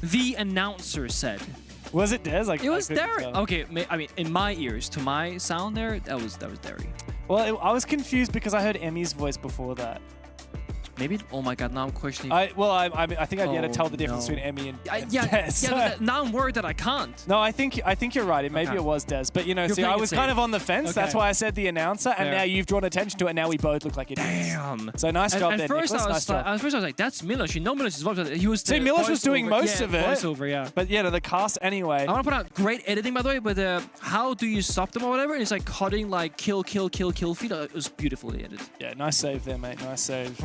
The announcer said. Was it Dez? It was Derry. Okay, I mean, in my ears, to my sound there, that was Derry. Well, I was confused because I heard Emmy's voice before that. Maybe. Oh my god, now I'm questioning. I think I'd be able to tell the difference no. between Emmy and yeah, Dez. but now I'm worried that I can't. No, I think you're right. Maybe it was Dez, but you know, see, I was kind of on the fence. Okay. That's why I said the announcer, and Yeah. now you've drawn attention to it. And now we both look like idiots. Damn. So nice job there, first Nicholas. Nice job. At first I was like, that's Milos. You know Milos is voiceover. He was. See, Milos was doing most of it. Voiceover, yeah. But yeah, the cast anyway. I want to put out great editing, by the way, but how do you stop them or whatever? And it's like cutting like kill feed. It was beautifully edited. Yeah, nice save there, mate. Nice save.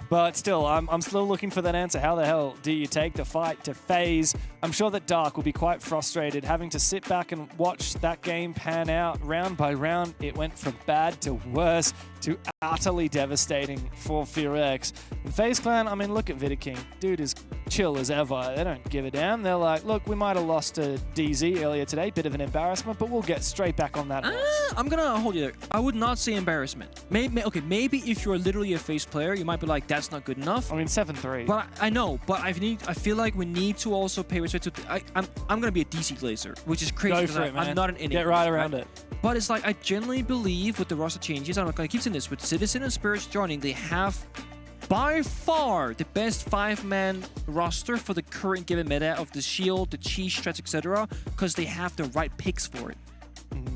But still, I'm still looking for that answer. How the hell do you take the fight to FaZe? I'm sure that Dark will be quite frustrated having to sit back and watch that game pan out round by round. It went from bad to worse to utterly devastating for FEARX. And FaZe Clan, I mean, look at Vidiking. Dude is chill as ever. They don't give a damn. They're like, look, we might have lost to DZ earlier today. Bit of an embarrassment, but we'll get straight back on that horse. I'm going to hold you there. I would not say embarrassment. Maybe if you're literally a FaZe player, you might be like, that's not good enough. I mean, 7-3. But I know, but I feel like we need to also pay respect to... I'm going to be a DC Glazer, which is crazy. Go for it, man. I'm not an innate. Get right around it. But it's like, I genuinely believe with the roster changes, I'm not going to keep saying this, with Citizen and Spirits joining, they have by far the best 5-man roster for the current given meta of the Shield, the Cheese Strats, etc. because they have the right picks for it.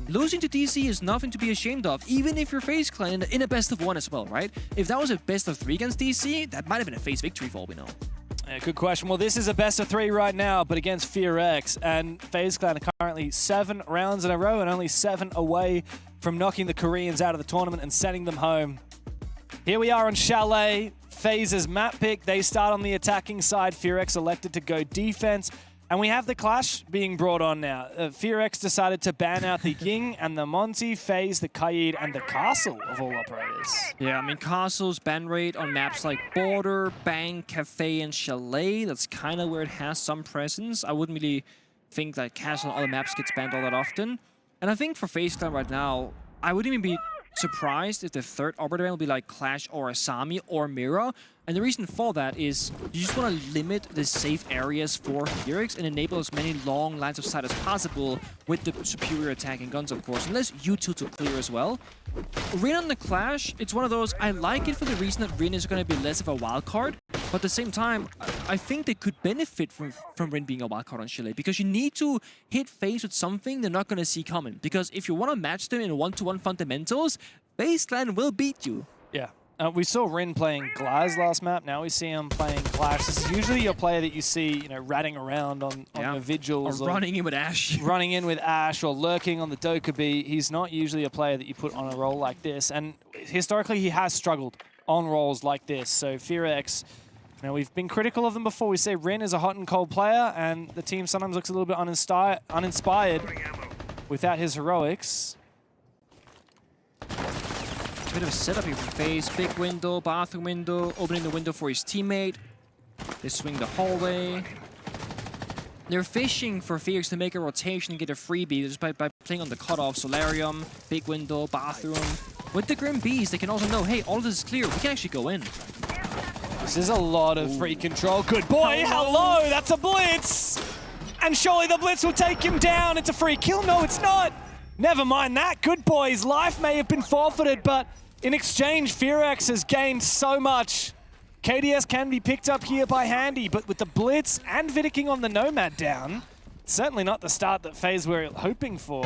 Losing to DC is nothing to be ashamed of, even if you're FaZe Clan in a best of 1 as well, right? If that was a best of 3 against DC, that might have been a FaZe victory for all we know. Yeah, good question. Well, this is a best of 3 right now, but against FEARX, and FaZe Clan are currently 7 rounds in a row and only 7 away from knocking the Koreans out of the tournament and sending them home. Here we are on Chalet, FaZe's map pick. They start on the attacking side. FEARX elected to go defense. And we have the clash being brought on now. FEARX decided to ban out the Ying and the Monty, FaZe, the Kaid, and the Castle of all operators. Yeah, I mean, Castle's ban rate on maps like Border, Bang, Cafe, and Chalet, that's kind of where it has some presence. I wouldn't really think that Castle on other maps gets banned all that often. And I think for FaZe Clan right now, I wouldn't even be surprised if the third operator ban will be like Clash or Asami or Mira. And the reason for that is you just want to limit the safe areas for FEARX and enable as many long lines of sight as possible with the superior attacking guns, of course, unless you two to clear as well. Rin on the Clash, it's one of those, I like it for the reason that Rin is going to be less of a wild card, but at the same time, I think they could benefit from Rin being a wild card on Chalet, because you need to hit FaZe with something they're not going to see coming, because if you want to match them in 1-to-1 fundamentals, FaZe Clan will beat you. Yeah. We saw Rin playing Glaz last map. Now we see him playing Clash. This is usually your player that you see, you know, ratting around on your vigils. Or running in with Ash. Running in with Ash or lurking on the Dokkaebi. He's not usually a player that you put on a role like this. And historically, he has struggled on roles like this. So FEARX, you know, we've been critical of them before. We say Rin is a hot and cold player, and the team sometimes looks a little bit uninspired without his heroics. Bit of a setup here from FaZe. Big window, bathroom window, opening the window for his teammate. They swing the hallway. They're fishing for FEARX to make a rotation and get a freebie just by playing on the cutoff. Solarium, big window, bathroom. With the Grim Bees, they can also know, hey, all of this is clear. We can actually go in. This is a lot of free control. Good boy, hello, that's a blitz! And surely the blitz will take him down. It's a free kill. No, it's not. Never mind that. Good boy's life may have been forfeited, but in exchange, FEARX has gained so much. KDS can be picked up here by Handy, but with the blitz and Vidiking on the Nomad down, it's certainly not the start that FaZe were hoping for.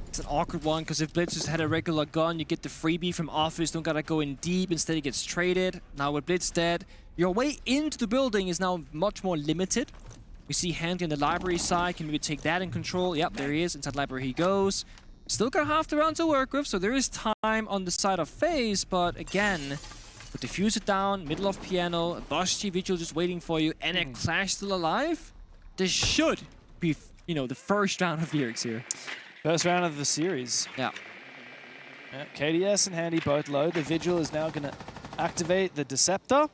It's an awkward one, because if Blitz just had a regular gun, you get the freebie from Office, don't gotta go in deep, instead he gets traded. Now with Blitz dead, your way into the building is now much more limited. We see Handy on the library side, can maybe take that in control. Yep, there he is, inside library he goes. Still got half the round to work with, so there is time on the side of FaZe, but again, with the Diffuser down, middle of piano, a BNK Vigil just waiting for you, and a Clash still alive, this should be, you know, the first round of FEARX here. First round of the series. Yeah. KDS and Handy both low. The Vigil is now going to activate the Deceptor.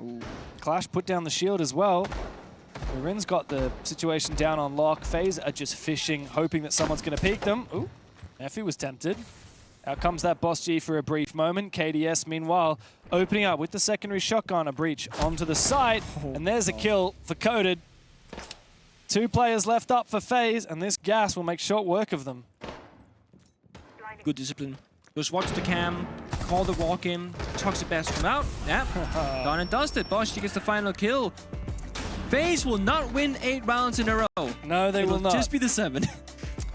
Ooh. Clash put down the shield as well. Rin's got the situation down on lock. FaZe are just fishing, hoping that someone's going to peek them. Ooh, Effie was tempted. Out comes that BNK for a brief moment. KDS, meanwhile, opening up with the secondary shotgun, a breach onto the site. And there's a kill for Coded. 2 players left up for FaZe, and this gas will make short work of them. Good discipline. Just watch the cam. call the walk-in. Toxic Bash come out. Yep. Done and dusted. Bosch gets the final kill. FaZe will not win 8 rounds in a row. No, they will not. Just be the 7.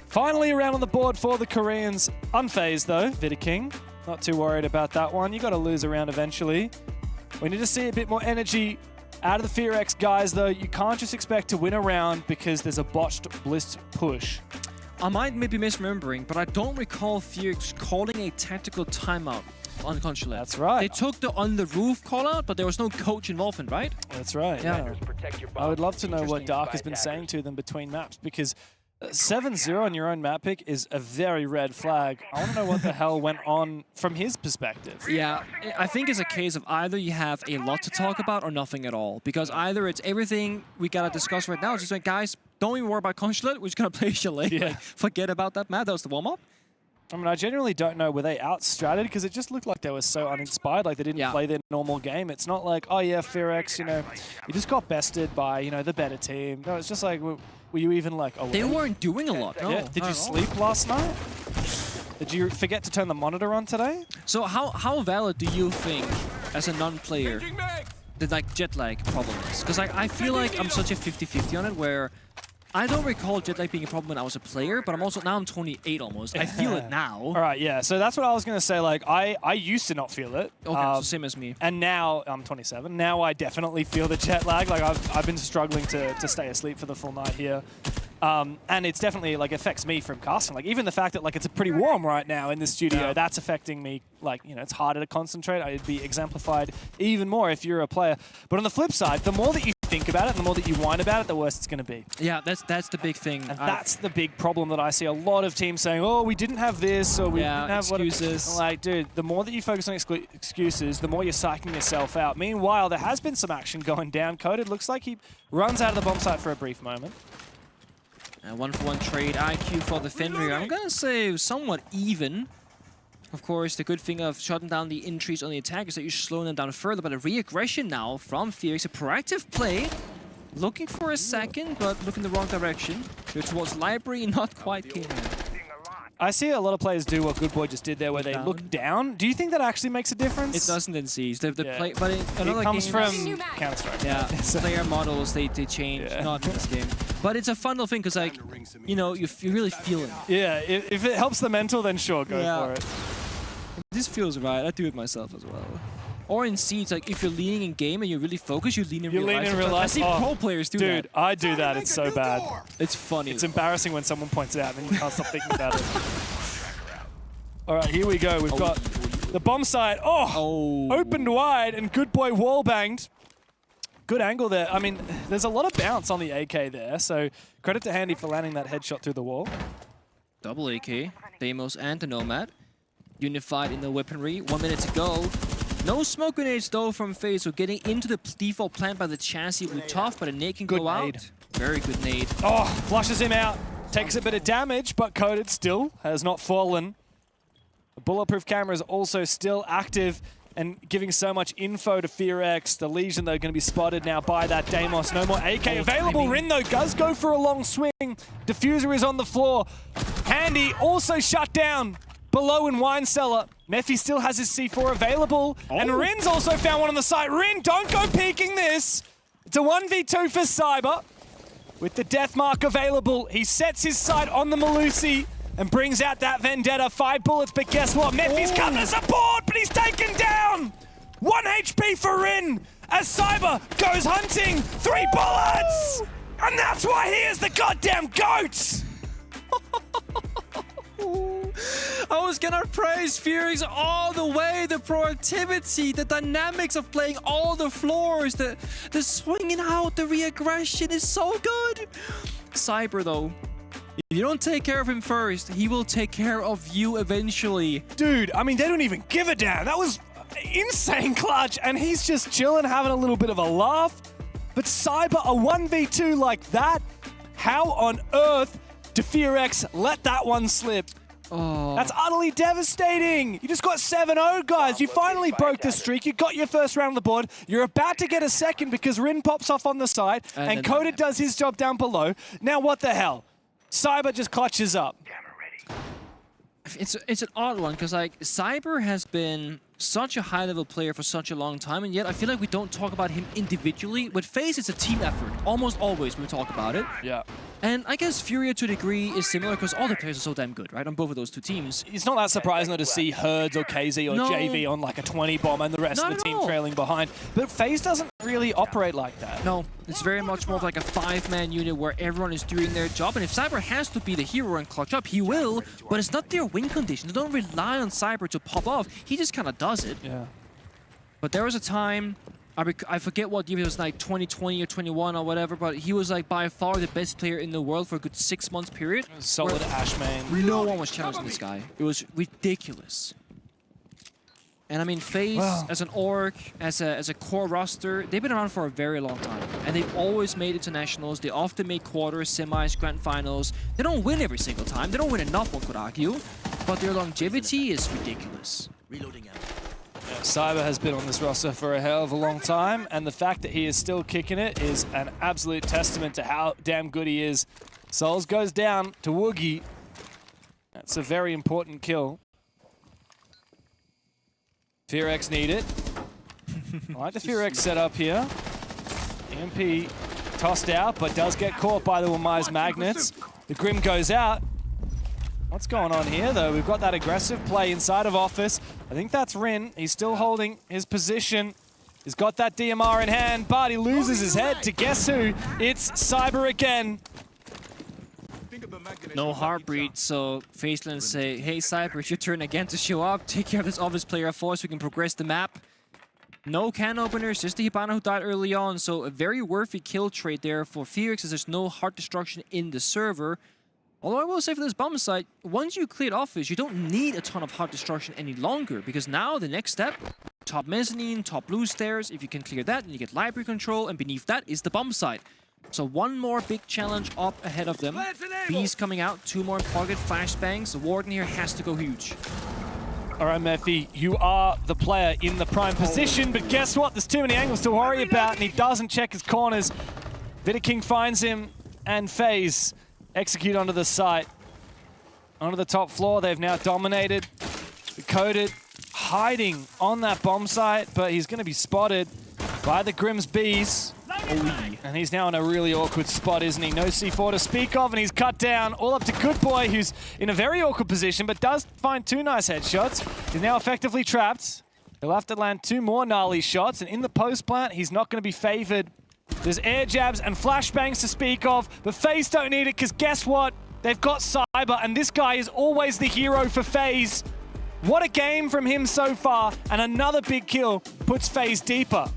Finally, a round on the board for the Koreans. Unfazed, though, King. Not too worried about that one. You got to lose a round eventually. We need to see a bit more energy out of the FEARX guys, though. You can't just expect to win a round because there's a botched Bliss push. I might maybe misremembering, but I don't recall FEARX calling a tactical timeout on Consulate. That's right. They took the on the roof call out, but there was no coach involvement, right? That's right. Yeah. I would love to know what Dark has been saying to them between maps, because 7-0 on your own map pick is a very red flag. I want to know what the hell went on from his perspective. Yeah, I think it's a case of either you have a lot to talk about or nothing at all. Because either it's everything we gotta discuss right now, it's just like, guys, don't even worry about Consulate, we're just gonna play Chalet. Yeah. Like, forget about that map, that was the warm-up. I mean, I genuinely don't know, were they out-stratted? Because it just looked like they were so uninspired, like they didn't play their normal game. It's not like, oh yeah, FEARX, you know, you just got bested by, you know, the better team. No, it's just like, were you even like, oh, they weren't doing a lot, no. Yeah. Did you sleep last night? Did you forget to turn the monitor on today? So how valid do you think, as a non-player, the like jet lag problem is? Because I feel like I'm such a 50-50 on it, where I don't recall jet lag being a problem when I was a player, but now I'm 28 almost. I feel it now. All right, yeah. So that's what I was going to say. Like, I used to not feel it. Okay, so same as me. And now, I'm 27. Now I definitely feel the jet lag. Like, I've been struggling to stay asleep for the full night here. And it's definitely, like, affects me from casting. Like, even the fact that, like, it's pretty warm right now in the studio, that's affecting me. Like, you know, it's harder to concentrate. It'd be exemplified even more if you're a player. But on the flip side, the more that you think about it and the more that you whine about it, the worse it's going to be. Yeah, that's the big thing. And that's the big problem that I see a lot of teams saying, oh, we didn't have this, or we didn't have excuses. Like, dude, the more that you focus on excuses, the more you're psyching yourself out. Meanwhile, there has been some action going down. Coded looks like he runs out of the bomb site for a brief moment. A 1-for-1 trade IQ for the Fenrir. I'm going to say somewhat even. Of course, the good thing of shutting down the entries on the attack is that you're slowing them down further, but a re-aggression now from FEARX, a proactive play. Looking for a second, but looking the wrong direction. Go towards Library, not quite keen. I see a lot of players do what Good Boy just did there, where they look down. Do you think that actually makes a difference? It doesn't in Siege. Play, but in another it comes game, from Counter-Strike. Yeah, player models, they change, not in this game. But it's a fun little thing, because, like, you know, you really feel it. Yeah, if it helps the mental, then sure, go for it. This feels right. I do it myself as well. Or in Siege, like, if you're leaning in game and you're really focused, you lean in real life. I see pro players do that. Dude, I do that. It's so bad. It's funny. It's embarrassing when someone points it out and you can't stop thinking about it. All right, here we go. We've got the bomb site. Oh, opened wide and Good Boy wall banged. Good angle there. I mean, there's a lot of bounce on the AK there, so credit to Handy for landing that headshot through the wall. Double AK, Deimos and the Nomad. Unified in the weaponry. 1 minute to go. No smoke grenades though from FaZe, so getting into the default plant by the chassis will be tough, but a nade can go out. Very good nade. Oh, flushes him out. Takes a bit of damage, but Coded still has not fallen. The bulletproof camera is also still active and giving so much info to FEARX. The Legion, though, going to be spotted now by that Deimos. No more AK available. Rin, though, does go for a long swing. Diffuser is on the floor. Handy also shut down below in Wine Cellar. Mephi still has his C4 available. And Rin's also found one on the site. Rin, don't go peeking this. It's a 1v2 for Cyber. With the death mark available, he sets his sight on the Malusi and brings out that Vendetta. 5 bullets, but guess what? Mephi's come to support, but he's taken down. 1 HP for Rin as Cyber goes hunting. 3 bullets! And that's why he is the goddamn GOAT! I was gonna praise FEARX all the way, the proactivity, the dynamics of playing all the floors, the swinging out, the re-aggression is so good. Cyber though, if you don't take care of him first, he will take care of you eventually. Dude, I mean, they don't even give a damn. That was insane clutch, and he's just chilling, having a little bit of a laugh. But Cyber, a 1v2 like that, how on earth did FEARX let that one slip? Oh. That's utterly devastating. You just got 7-0, guys. You finally broke the streak. You got your first round on the board. You're about to get a second because Rin pops off on the side, and Coded does his job down below. Now, what the hell? Cyber just clutches up. It's an odd one because like Cyber has been such a high-level player for such a long time, and yet I feel like we don't talk about him individually. With FaZe, it's a team effort, almost always when we talk about it. Yeah. And I guess Furia to a degree is similar because all the players are so damn good, right, on both of those two teams. It's not that surprising though to see Herds or KZ or JV on like a 20 bomb and the rest of the team trailing behind. But FaZe doesn't really operate like that. No, it's very much more of like a 5-man unit where everyone is doing their job. And if Cyber has to be the hero and clutch up, he will. But it's not their win condition. They don't rely on Cyber to pop off. He just kind of does it. Yeah. But there was a time, I forget what year it was, like 2020 or 21 or whatever, but he was like by far the best player in the world for a good 6 months period. Solid Ash main. No one was challenging this guy. It was ridiculous. And I mean, FaZe as an org, as a core roster, they've been around for a very long time. And they've always made internationals. They often make quarters, semis, grand finals. They don't win every single time. They don't win enough, one could argue. But their longevity is ridiculous. Reloading out. Yeah, Cyber has been on this roster for a hell of a long time, and the fact that he is still kicking it is an absolute testament to how damn good he is. Souls goes down to Woogie. That's a very important kill. FEARX need it. I like the FEARX setup here. EMP tossed out, but does get caught by the Wamai's magnets. The Grim goes out. What's going on here, though? We've got that aggressive play inside of Office. I think that's Rin. He's still holding his position. He's got that DMR in hand, but he loses his head to guess who? It's Cyber again. No Heartbreed, so FaZeland say, hey Cyber, it's your turn again to show up. Take care of this Office player for us, we can progress the map. No can openers, just the Hibana who died early on, so a very worthy kill trade there for FEARX as there's no heart destruction in the server. Although I will say for this bomb site, once you cleared Office, you don't need a ton of heart destruction any longer, because now the next step, top mezzanine, top blue stairs, if you can clear that, then you get library control, and beneath that is the bomb site. So one more big challenge up ahead of them. Bees coming out, 2 more target flashbangs. The Warden here has to go huge. All right, Murphy, you are the player in the prime position, but guess what? There's too many angles to worry about, and he doesn't check his corners. King finds him, and FaZe execute onto the site. Onto the top floor, they've now dominated. Coded, hiding on that bomb site, but he's going to be spotted by the Grim's Bees. And he's now in a really awkward spot, isn't he? No C4 to speak of, and he's cut down all up to Good Boy, who's in a very awkward position, but does find 2 nice headshots. He's now effectively trapped. He'll have to land 2 more gnarly shots, and in the post plant, he's not going to be favored. There's air jabs and flashbangs to speak of, but FaZe don't need it, because guess what? They've got Cyber, and this guy is always the hero for FaZe. What a game from him so far, and another big kill puts FaZe deeper.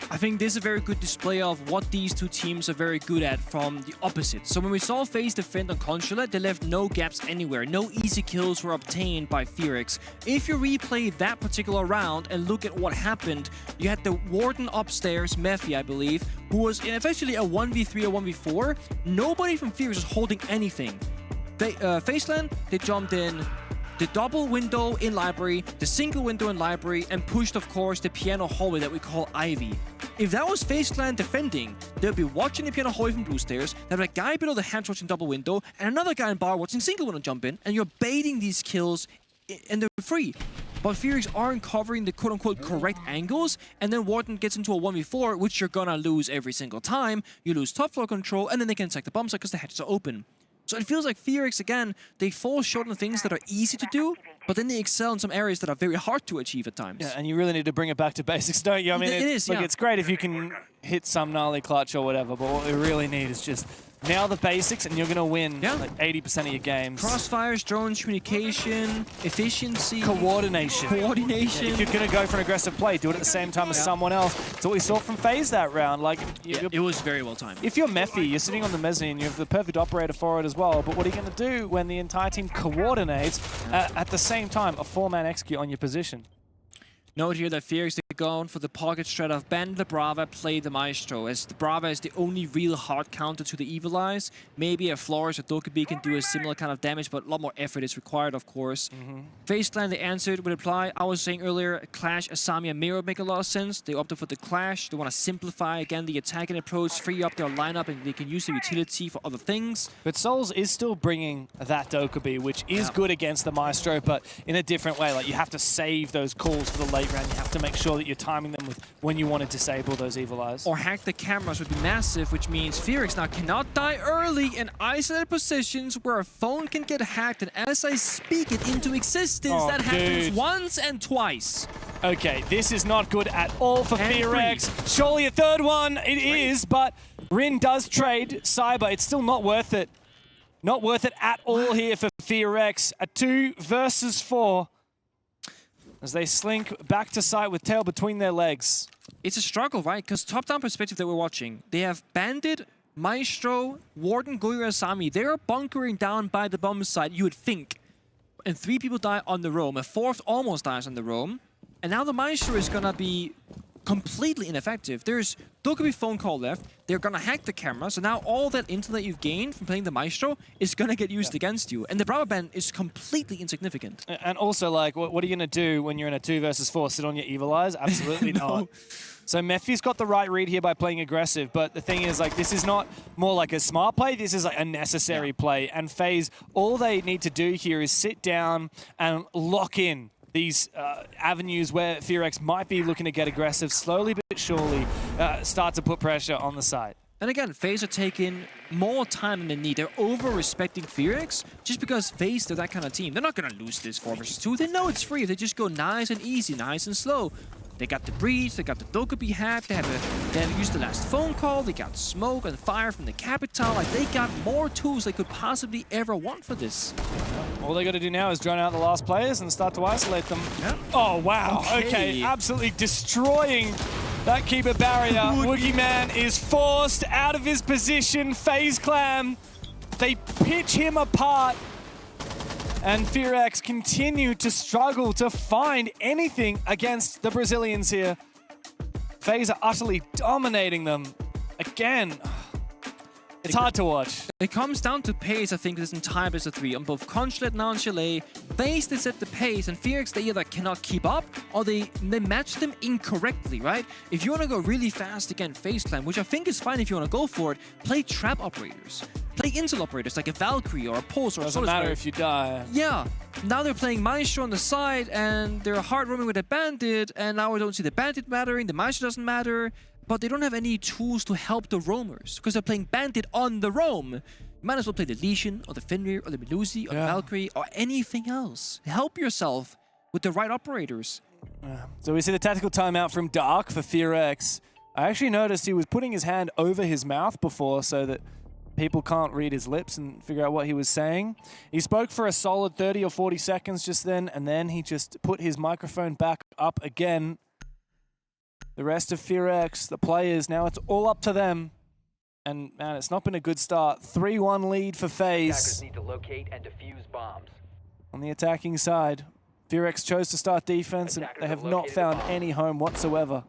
I think this is a very good display of what these two teams are very good at from the opposite. So when we saw FaZe defend on Consulate, they left no gaps anywhere. No easy kills were obtained by FEARX. If you replay that particular round and look at what happened, you had the Warden upstairs, Mephi, I believe, who was in effectively a 1v3 or 1v4. Nobody from FEARX was holding anything. FaZeland, they jumped in the double window in library, the single window in library, and pushed, of course, the piano hallway that we call Ivy. If that was FaZe Clan defending, they'll be watching the piano hallway from blue stairs, there'll be a guy below the hatch watching double window, and another guy in bar watching single window jump in, and you're baiting these kills, and they're free. But FEARX aren't covering the quote-unquote correct angles, and then Warden gets into a 1v4, which you're gonna lose every single time. You lose top floor control, and then they can attack the bomb site because the hatches are open. So it feels like FEARX, again, they fall short on things that are easy to do, but then they excel in some areas that are very hard to achieve at times. Yeah, and you really need to bring it back to basics, don't you? I mean, it's great if you can hit some gnarly clutch or whatever, but what we really need is just nail the basics and you're going to win like 80% of your games. Crossfires, drones, communication, efficiency. Coordination. Coordination. Yeah, if you're going to go for an aggressive play, do it at the same time as someone else. That's what we saw from FaZe that round. Like, it was very well timed. If you're Mephi, you're sitting on the mezzanine, you have the perfect operator for it as well, but what are you going to do when the entire team coordinates at the same time, a 4-man execute on your position? Note here that FEARX, they gone for the pocket strat of ban the Brava, play the Maestro, as the Brava is the only real hard counter to the Evil Eyes. Maybe a Flourish or Dokkaebi can do a similar kind of damage, but a lot more effort is required, of course. FaZe Clan, they answered with reply. I was saying earlier, Clash, Asami, and Miro make a lot of sense. They opted for the Clash. They want to simplify, again, the attacking approach, free up their lineup, and they can use the utility for other things. But Souls is still bringing that Dokkaebi, which is good against the Maestro, but in a different way. Like, you have to save those calls for the late round. You have to make sure that you're timing them with when you want to disable those Evil Eyes. Or hack the cameras would be massive, which means FEARX now cannot die early in isolated positions where a phone can get hacked, and as I speak it into existence, that happens once and twice. Okay, this is not good at all for FEARX. Surely a third one, it is, but Rin does trade Cyber. It's still not worth it. Not worth it at all here for FEARX. A 2 versus 4 as they slink back to site with tail between their legs. It's a struggle, right? Because top-down perspective that we're watching, they have Bandit, Maestro, Warden, Goyo, Asami. They're bunkering down by the bomb site, you would think. And 3 people die on the roam. A 4th almost dies on the roam. And now the Maestro is going to be completely ineffective. There's Dokkaebi phone call left. They're going to hack the camera. So now all that intel that you've gained from playing the Maestro is going to get used against you. And the Brava ban is completely insignificant. And also, like, what are you going to do when you're in a 2 versus 4? Sit on your Evil Eyes? Absolutely not. So Mephi's got the right read here by playing aggressive. But the thing is, like, this is not more like a smart play. This is like a necessary play. And FaZe, all they need to do here is sit down and lock in these avenues where FEARX might be looking to get aggressive, slowly but surely start to put pressure on the side. And again, FaZe are taking more time than they need. They're over-respecting FEARX just because FaZe, they're that kind of team. They're not going to lose this 4 versus 2. They know it's free. They just go nice and easy, nice and slow. They got the breach, they got the Dokkaebi hack, they have used the last phone call, they got smoke and fire from the Capital. Like, they got more tools they could possibly ever want for this. All they got to do now is drone out the last players and start to isolate them. Oh, wow. Okay, absolutely destroying that keeper barrier. Woogie Man is forced out of his position. FaZe Clan, they pitch him apart. And FEARX continue to struggle to find anything against the Brazilians here. FaZe are utterly dominating them. Again, it's hard to watch. It comes down to pace, I think, this entire best of 3 on both Consulate now and Chalet. FaZe, they set the pace, and FEARX, they either cannot keep up or they match them incorrectly, right? If you want to go really fast against FaZe Clan, which I think is fine if you want to go for it, play trap operators. Play intel operators like a Valkyrie or a Pulse or a Doesn't matter if you die. Yeah. Now they're playing Maestro on the side and they're hard roaming with a Bandit, and now I don't see the Bandit mattering, the Maestro doesn't matter, but they don't have any tools to help the roamers because they're playing Bandit on the roam. You might as well play the Lesion or the Fenrir or the Melusi or the Valkyrie or anything else. Help yourself with the right operators. So we see the tactical timeout from Dark for FEARX. I actually noticed he was putting his hand over his mouth before so that people can't read his lips and figure out what he was saying. He spoke for a solid 30 or 40 seconds just then, and then he just put his microphone back up again. The rest of FEARX, the players, now it's all up to them. And man, it's not been a good start. 3-1 lead for FaZe. Attackers need to locate and defuse bombs. On the attacking side, FEARX chose to start defense, and they have not found any home whatsoever.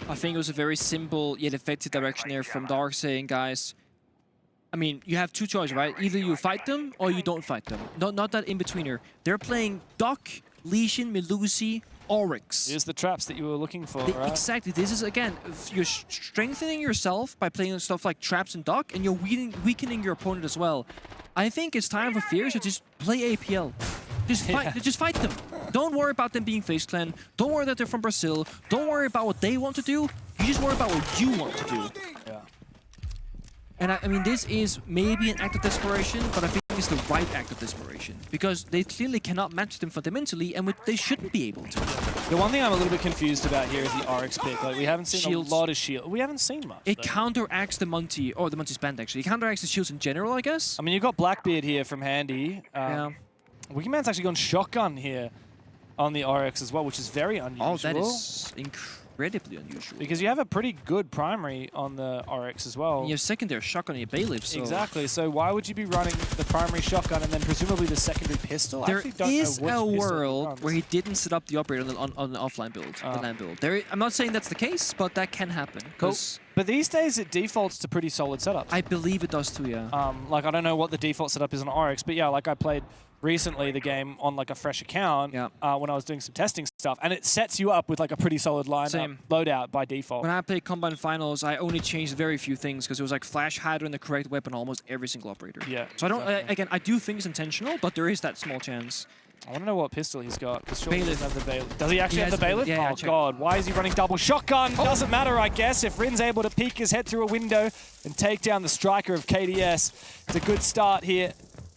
I think it was a very simple yet effective direction there from Dark saying, guys, I mean, you have 2 choices, right? Either you fight them or you don't fight them. Not that in-betweener. They're playing Doc, Lesion, Melusi, Oryx. Here's the traps that you were looking for, right? Exactly. This is, again, you're strengthening yourself by playing stuff like traps and Doc, and you're weakening your opponent as well. I think it's time for FEARX to just play APL. Just fight them. Don't worry about them being FaZe Clan. Don't worry that they're from Brazil. Don't worry about what they want to do. You just worry about what you want to do. Yeah. And I mean, this is maybe an act of desperation, but I think it's the right act of desperation. Because they clearly cannot match them fundamentally, and they shouldn't be able to. The one thing I'm a little bit confused about here is the Oryx pick. Like, we haven't seen Shields. a lot of shield. We haven't seen much. It counteracts the Monty, or the Monty's band actually. It counteracts the shields in general, I guess. I mean, you've got Blackbeard here from Handy. Yeah. Wikiman's actually gone shotgun here on the Oryx as well, which is very unusual. Oh, that is incredible. incredibly unusual. Because you have a pretty good primary on the RX as well. And you have secondary shotgun and your bailiff. So Exactly. So why would you be running the primary shotgun and then presumably the secondary pistol? there I don't is know which a pistol world runs. where he didn't set up the operator on the offline build, the LAN build. I'm not saying that's the case, but that can happen. Cool. But these days it defaults to pretty solid setups. I believe it does too, yeah. Like I don't know what the default setup is on RX, but yeah, like I played recently the game on like a fresh account when I was doing some testing stuff, and it sets you up with like a pretty solid lineup loadout by default. When I played Combine Finals, I only changed very few things because it was like Flash had in the correct weapon almost every single operator. Yeah. So I don't. Again, I do think it's intentional, but there is that small chance. I want to know what pistol he's got, because surely he Bailiff. doesn't have the bailiff. Does he actually have the bailiff? Yeah, oh god, why is he running double shotgun? Doesn't matter, I guess. If Rin's able to peek his head through a window and take down the striker of KDS, it's a good start here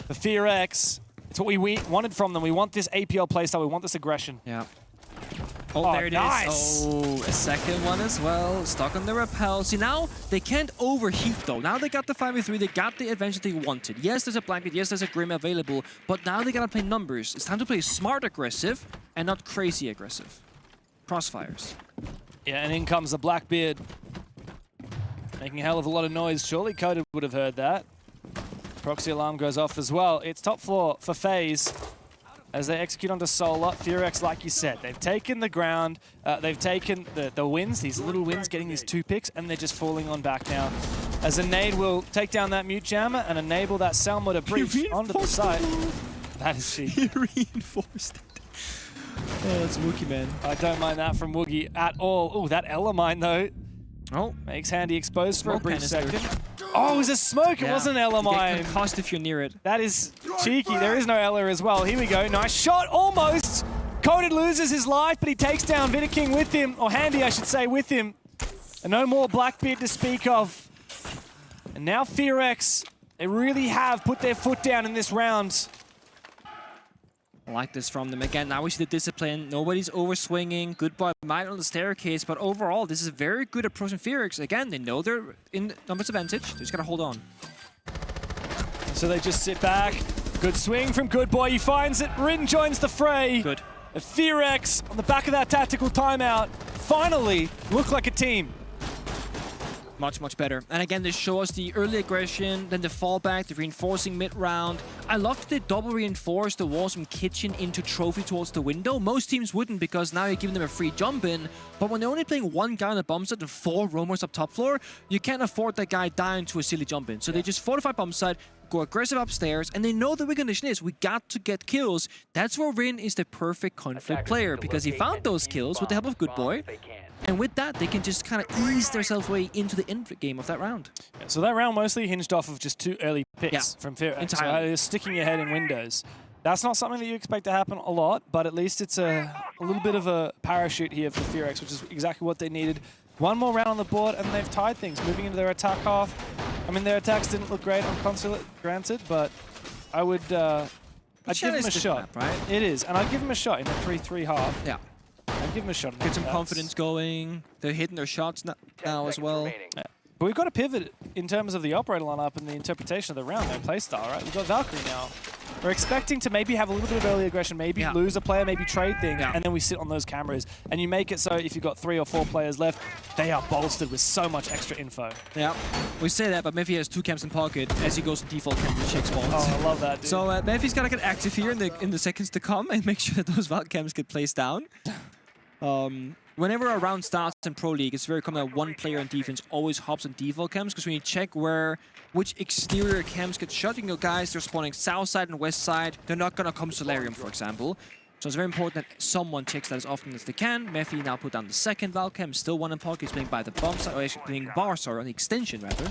for FEARX. It's what we wanted from them. We want this APL playstyle. We want this aggression. Yeah. Oh, there it is. Oh, a second one as well. Stuck on the rappel. See, now they can't overheat, though. Now they got the 5v3. They got the advantage they wanted. Yes, there's a Blackbeard. Yes, there's a Grim available. But now they gotta play numbers. It's time to play smart aggressive and not crazy aggressive. Crossfires. Yeah, and in comes the Blackbeard. Making a hell of a lot of noise. Surely Coded would have heard that. Proxy alarm goes off as well. It's top floor for FaZe as they execute onto Solar. FEARX, like you said, they've taken the ground. They've taken the wins, these little wins, getting these 2 picks, and they're just falling on back now. As a nade will take down that mute jammer and enable that Selma to breach onto the site. That is cheap. He reinforced it. Oh, that's Wookie, man. I don't mind that from Woogie at all. Oh, that Elamine, though. Oh, makes Handy exposed for a brief canister. second. Oh, it was a smoke. It wasn't Elamine. You get concussed if you're near it. That is cheeky. There is no Ella as well. Here we go. Nice shot. Almost. Coded loses his life, but he takes down Vidaking with him. Or Handy, I should say, with him. And no more Blackbeard to speak of. And now FEARX, they really have put their foot down in this round. I like this from them. Again, now we see the discipline. Nobody's overswinging. Good boy might on the staircase, but overall, this is a very good approach from FEARX. Again, they know they're in numbers advantage. They just gotta hold on. So they just sit back. Good swing from Good Boy. He finds it. Rin joins the fray. Good. FEARX on the back of that tactical timeout finally look like a team. Much, much better. And again, they show us the early aggression, then the fallback, the reinforcing mid-round. I love that they double reinforce the walls from kitchen into trophy towards the window. Most teams wouldn't because now you're giving them a free jump in. But when they're only playing 1 guy on the bomb site and 4 roamers up top floor, you can't afford that guy dying to a silly jump in. So they just fortify bomb site, go aggressive upstairs, and they know the win condition is we got to get kills. That's where Rin is the perfect conflict player because he found those kills with the help of Good Boy. And with that, they can just kind of ease themselves way into the end game of that round. Yeah, so that round mostly hinged off of just 2 early picks from FEARX. So sticking your head in windows. That's not something that you expect to happen a lot, but at least it's a little bit of a parachute here for FEARX, which is exactly what they needed. 1 more round on the board, and they've tied things, moving into their attack half. I mean, their attacks didn't look great on Consulate, granted, but I would I'd give them a shot. Map, right? It is, and I'd give them a shot in a 3-3 half. Yeah. I'd give them a shot. Get some confidence going. They're hitting their shots now as well. Yeah. But we've got to pivot in terms of the operator lineup and the interpretation of the round, their playstyle, right? We've got Valkyrie now. We're expecting to maybe have a little bit of early aggression, maybe lose a player, maybe trade things, and then we sit on those cameras. And you make it so if you've got 3 or 4 players left, they are bolstered with so much extra info. Yeah, we say that, but Mephi has 2 camps in pocket as he goes to default camp to check spawns. Oh, I love that, dude. So Mephi's got to get active here in the seconds to come and make sure that those Valk camps get placed down. Whenever a round starts in Pro League, it's very common that 1 player on defense always hops on default camps because when you check which exterior camps get shot, you can go, guys, they're spawning south side and west side. They're not going to come Solarium, for example. So it's very important that someone checks that as often as they can. Mephi now put down the second Valk camp, still 1 in pocket. He's playing by the bomb side, or actually playing bar, sorry, on the extension, rather.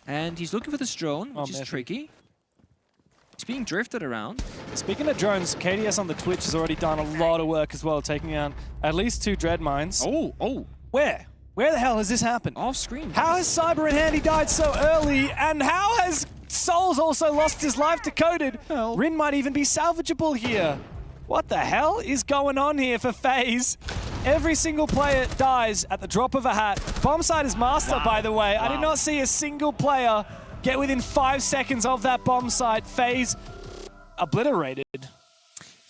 And he's looking for this drone, which is tricky. He's being drifted around. Speaking of drones, KDS on the Twitch has already done a lot of work as well, taking out at least 2 dread mines. Oh. Where? Where the hell has this happened? Off screen. How has Cyber and Handy died so early? And how has Souls also lost his life to Coded? Hell. Rin might even be salvageable here. What the hell is going on here for FaZe? Every single player dies at the drop of a hat. Bombsite is master, by the way. I did not see a single player get within 5 seconds of that bomb site. FaZe obliterated.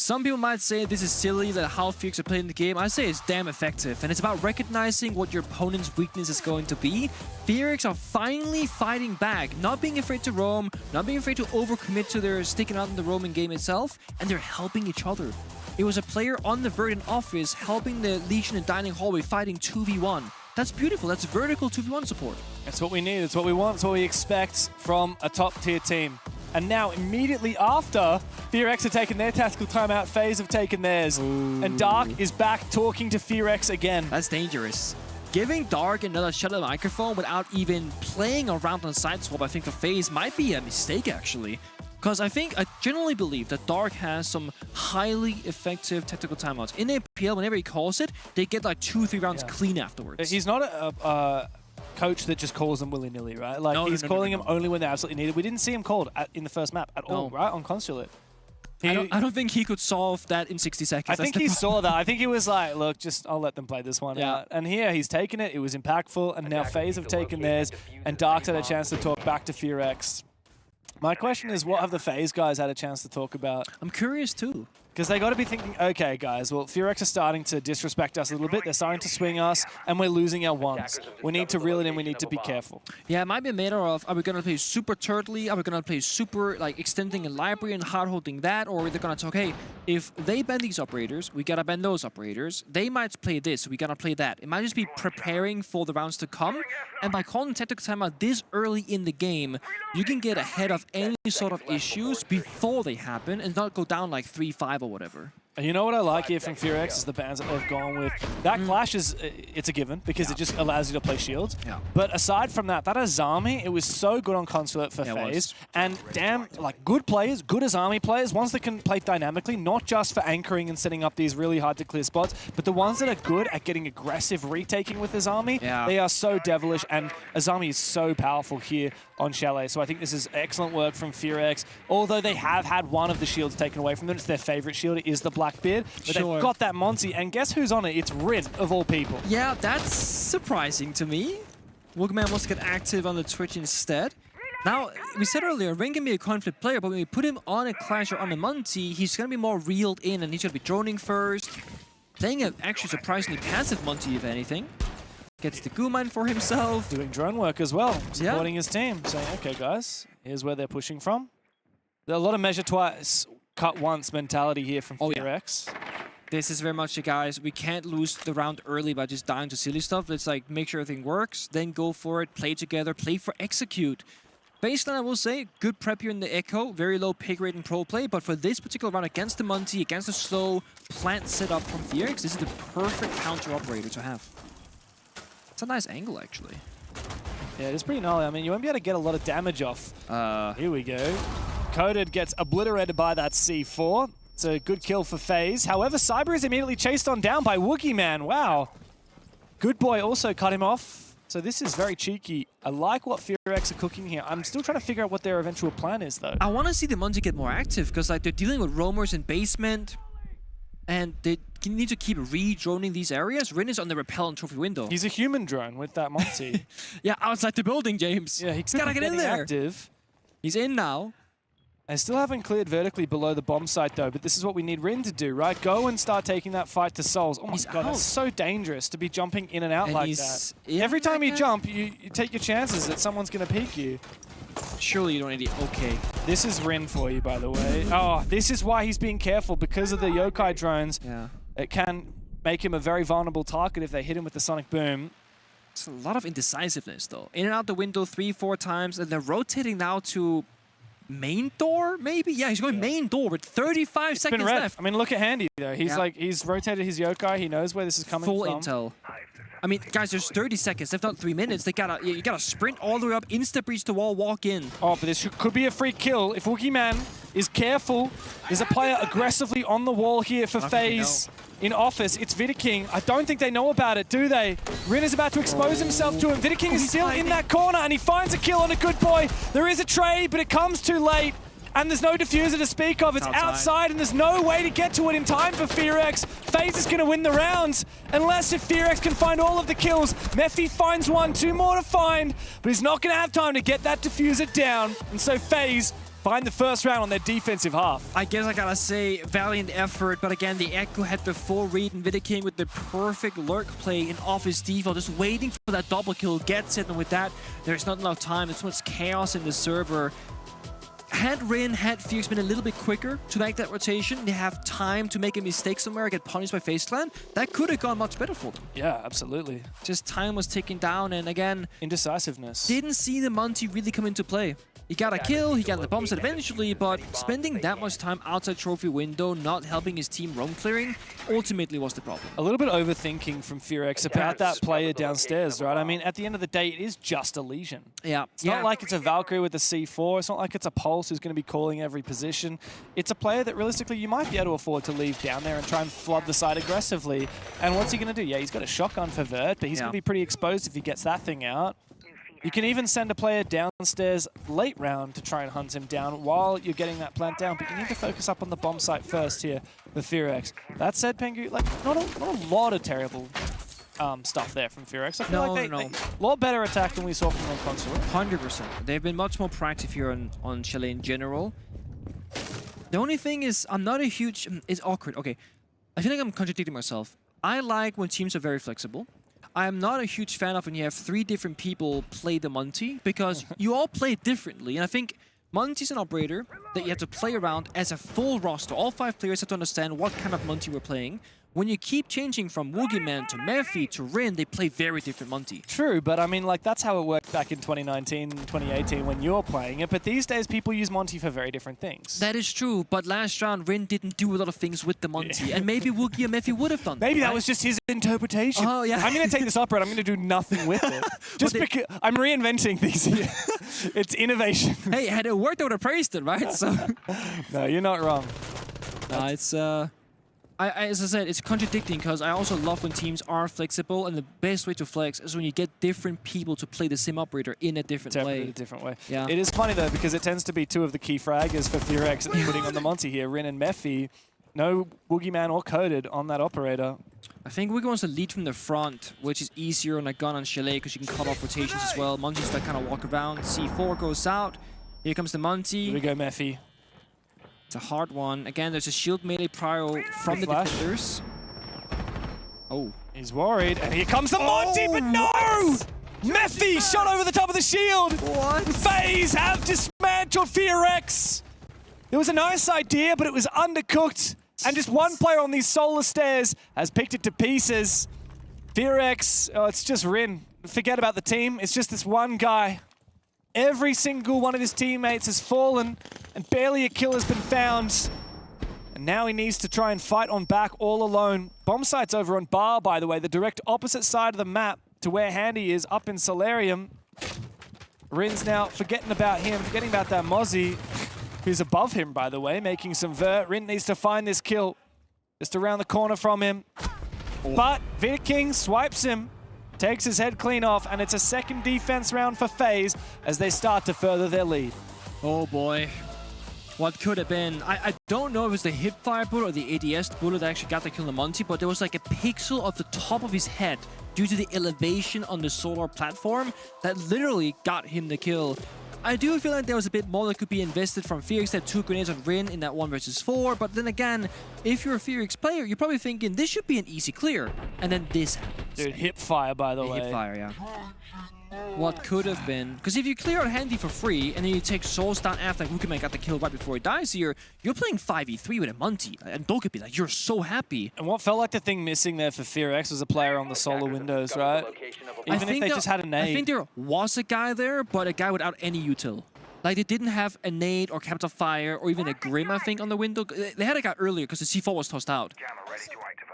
Some people might say this is silly, that how FEARX are playing the game. I say it's damn effective, and it's about recognizing what your opponent's weakness is going to be. FEARX are finally fighting back, not being afraid to roam, not being afraid to overcommit to their sticking out in the roaming game itself, and they're helping each other. It was a player on the Verdant office helping the Legion in Dining Hallway fighting 2v1. That's beautiful. That's vertical 2v1 support. That's what we need. It's what we want. It's what we expect from a top-tier team. And now, immediately after, FEARX have taken their tactical timeout, FaZe have taken theirs. Ooh. And Dark is back talking to FEARX again. That's dangerous. Giving Dark another shot at the microphone without even playing around on side swap, I think for FaZe might be a mistake, actually. Because I generally believe that Dark has some highly effective tactical timeouts. In APL, whenever he calls it, they get like 2-3 rounds clean afterwards. He's not a coach that just calls them willy-nilly, right? Like, he's calling them only when they're absolutely needed. We didn't see him called in the first map at all, right? On Consulate. I don't think he could solve that in 60 seconds. I think he saw that. I think he was like, look, I'll let them play this one out. And here, he's taken it. It was impactful. And now FaZe have taken theirs. And Dark's had a chance to talk back to FEARX. My question is, what have the FaZe guys had a chance to talk about? I'm curious too. Because they got to be thinking, okay, guys, well, FEARX are starting to disrespect us a little bit. They're starting to swing us, and we're losing our ones. We need to reel it in. We need to be careful. Yeah, it might be a matter of, are we going to play super turtly? Are we going to play super, like, extending a library and hard-holding that? Or are they going to talk, hey, if they ban these operators, we got to ban those operators. They might play this, we got to play that. It might just be preparing for the rounds to come. And by calling tactical timeout this early in the game, you can get ahead of any sort of issues before they happen and not go down like 3-5 or whatever. And you know what I like here from FEARX is the bans that they've gone with. That Clash is, it's a given because it just allows you to play shields. Yeah. But aside from that, that Azami, it was so good on Consulate for FaZe. And damn, like good players, good Azami players, ones that can play dynamically, not just for anchoring and setting up these really hard to clear spots, but the ones that are good at getting aggressive retaking with Azami, they are so devilish, and Azami is so powerful here on Chalet. So I think this is excellent work from FEARX. Although they have had one of the shields taken away from them, it's their favorite shield, it is the Blackbeard. But they've got that Monty, and guess who's on it? It's Rid, of all people. Yeah, that's surprising to me. Woogman wants to get active on the Twitch instead. Now, we said earlier, Ring can be a conflict player, but when we put him on a Clash or on a Monty, he's going to be more reeled in, and he's going to be droning first. Playing an actually surprisingly passive Monty, if anything. Gets the goo mine for himself. Doing drone work as well, supporting his team. Saying, okay, guys, here's where they're pushing from. There's a lot of measure twice, cut once mentality here from FEARX. This is very much the guys, we can't lose the round early by just dying to silly stuff. Let's like make sure everything works, then go for it, play together, play for execute. Baseline, I will say, good prep here in the Echo, very low pick rate and pro play, but for this particular round against the Monty, against the slow plant setup from FEARX, this is the perfect counter operator to have. It's a nice angle, actually. Yeah, it's pretty gnarly. I mean, you won't be able to get a lot of damage off. Here we go. Coded gets obliterated by that C4. It's a good kill for FaZe. However, Cyber is immediately chased on down by Woogie Man. Wow. Good Boy also cut him off. So this is very cheeky. I like what FEARX are cooking here. I'm still trying to figure out what their eventual plan is, though. I want to see the Monty get more active, because like they're dealing with roamers in basement, and they need to keep re-droning these areas. Rin is on the repel and trophy window. He's a human drone with that Monty. Yeah, outside the building, James. Yeah, he's gotta get in there. Active. He's in now. I still haven't cleared vertically below the bomb site, though, but this is what we need Rin to do, right? Go and start taking that fight to souls. Oh my god, that's so dangerous to be jumping in and out like that. Every time you jump, you take your chances that someone's going to peek you. Surely you don't need it. Okay. This is Rin for you, by the way. Oh, this is why he's being careful, because of the yokai drones. Yeah. It can make him a very vulnerable target if they hit him with the sonic boom. It's a lot of indecisiveness, though. In and out the window 3-4 times, and they're rotating now to main door, maybe? Yeah, he's going main door with 35 seconds left. I mean, look at Handy, though. He's he's rotated his yokai. He knows where this is coming from. Full intel. I mean, guys, there's 30 seconds, if not 3 minutes. You gotta sprint all the way up, insta-breach the wall, walk in. Oh, but this could be a free kill. If Woogie Man is careful, there's a player aggressively on the wall here for FaZe in office. It's Vidaking. I don't think they know about it, do they? Rin is about to expose himself to him. Vidaking is still in that corner, and he finds a kill on a Good Boy. There is a trade, but it comes too late. And there's no diffuser to speak of. It's outside, and there's no way to get to it in time for FEARX. FaZe is going to win the round, unless if FEARX can find all of the kills. Mephi finds one, 2 more to find, but he's not going to have time to get that diffuser down. And so FaZe find the first round on their defensive half. I guess I gotta say, valiant effort, but again, the Echo had the full read, and King with the perfect lurk play in off his default, just waiting for that double kill, gets it, and with that, there's not enough time. There's so much chaos in the server. Had FEARX been a little bit quicker to make that rotation, they have time to make a mistake somewhere, get punished by FaZe Clan, that could have gone much better for them. Yeah, absolutely. Just time was ticking down, and again, indecisiveness. Didn't see the Monty really come into play. He got a kill, he got the bomb set eventually, but spending that much time outside trophy window, not helping his team roam clearing, ultimately was the problem. A little bit overthinking from FEARX about that player downstairs, right? I mean, at the end of the day, it is just a Legion. Yeah. It's not like it's a Valkyrie with a C4. It's not like it's a Pulse who's going to be calling every position. It's a player that realistically you might be able to afford to leave down there and try and flood the side aggressively. And what's he going to do? Yeah, he's got a shotgun for Vert, but he's going to be pretty exposed if he gets that thing out. You can even send a player downstairs late round to try and hunt him down while you're getting that plant down, but you need to focus up on the bomb site first here with FEARX. That said, Pengu, like, not a lot of terrible stuff there from FEARX. I feel like they a lot better attack than we saw from them console. 100%. They've been much more proactive here on Chalet in general. The only thing is, I'm not a huge... It's awkward. Okay, I feel like I'm contradicting myself. I like when teams are very flexible. I am not a huge fan of when you have 3 different people play the Monty, because you all play differently. And I think Monty's an operator that you have to play around as a full roster. All 5 players have to understand what kind of Monty we're playing. When you keep changing from Woogieman to Mephi to Rin, they play very different Monty. True, but I mean, like, that's how it worked back in 2019, 2018 when you were playing it. But these days, people use Monty for very different things. That is true, but last round, Rin didn't do a lot of things with the Monty. And maybe Woogie and Mephi would have done that. Maybe that was just his interpretation. Oh, yeah. I'm going to take this operator, I'm going to do nothing with it. Just because I'm reinventing things here. It's innovation. Hey, had it worked, I would have praised it, right? So. No, you're not wrong. It's as I said, it's contradicting because I also love when teams are flexible, and the best way to flex is when you get different people to play the same operator in a different way. In a different way. Yeah. It is funny though, because it tends to be 2 of the key fraggers for FEARX putting on the Monty here, Rin and Mephi. No Woogieman or Coded on that operator. I think Woogie wants to lead from the front, which is easier on a gun on Chalet because you can cut off rotations as well. Monty's that kind of walk around. C4 goes out. Here comes the Monty. Here we go, Mephi. It's a hard one. Again, there's a shield melee prio from the defenders. Oh. He's worried, and here comes the Monty, but no! Mephi shot over the top of the shield! What? FaZe have dismantled FEARX! It was a nice idea, but it was undercooked. And just one player on these solar stairs has picked it to pieces. FEARX, oh, it's just Rin. Forget about the team, it's just this one guy. Every single one of his teammates has fallen, and barely a kill has been found. And now he needs to try and fight on back all alone. Bomb site's over on Bar, by the way, the direct opposite side of the map to where Handy is, up in Solarium. Rin's now forgetting about him, forgetting about that Mozzie, who's above him, by the way, making some vert. Rin needs to find this kill just around the corner from him. But King swipes him. Takes his head clean off, and it's a second defense round for FaZe as they start to further their lead. Oh boy. What could have been? I don't know if it was the hipfire bullet or the ADS bullet that actually got the kill on the Monty, but there was like a pixel of the top of his head due to the elevation on the solar platform that literally got him the kill. I do feel like there was a bit more that could be invested from FEARX. They had 2 grenades on Rin in that 1 versus 4, but then again, if you're a FEARX player, you're probably thinking this should be an easy clear, and then this happens. Dude, hipfire, by the way. Hipfire, yeah. What could have been, because if you clear out Handy for free and then you take Souls down after Woogieman got the kill right before he dies here, you're playing 5v3 with a Monty, and don't get me like, you're so happy. And what felt like the thing missing there for FEARX was a player on the solar windows, right? Even if they just had a nade. I think there was a guy there, but a guy without any util. Like, they didn't have a nade or capital fire or even a Grim, I think, on the window. They had a guy earlier because the C4 was tossed out.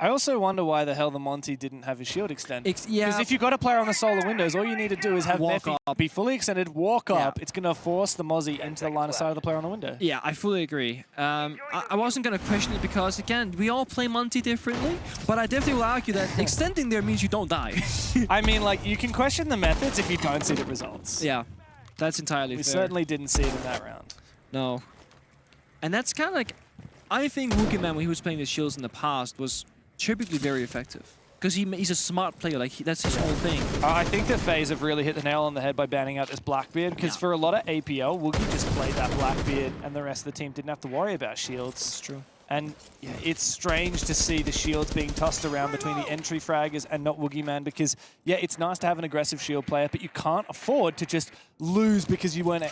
I also wonder why the hell the Monty didn't have his shield extended. Yeah. Because if you've got a player on the solar windows, all you need to do is have Mephi be fully extended, walk up. It's going to force the Mozzie into the line of sight of the player on the window. Yeah, I fully agree. I wasn't going to question it because, again, we all play Monty differently, but I definitely will argue that extending there means you don't die. I mean, like, you can question the methods if you don't see the results. Yeah, that's entirely fair. We certainly didn't see it in that round. No. And that's kind of like, I think Woogieman, when he was playing the shields in the past, was typically very effective. because he's a smart player. Like that's his whole thing. I think that FaZe have really hit the nail on the head by banning out this Blackbeard, because for a lot of APL, Woogie just played that Blackbeard and the rest of the team didn't have to worry about shields. It's true. And yeah, it's strange to see the shields being tossed around between the entry fraggers and not Woogie Man, because yeah, it's nice to have an aggressive shield player, but you can't afford to just lose because you weren't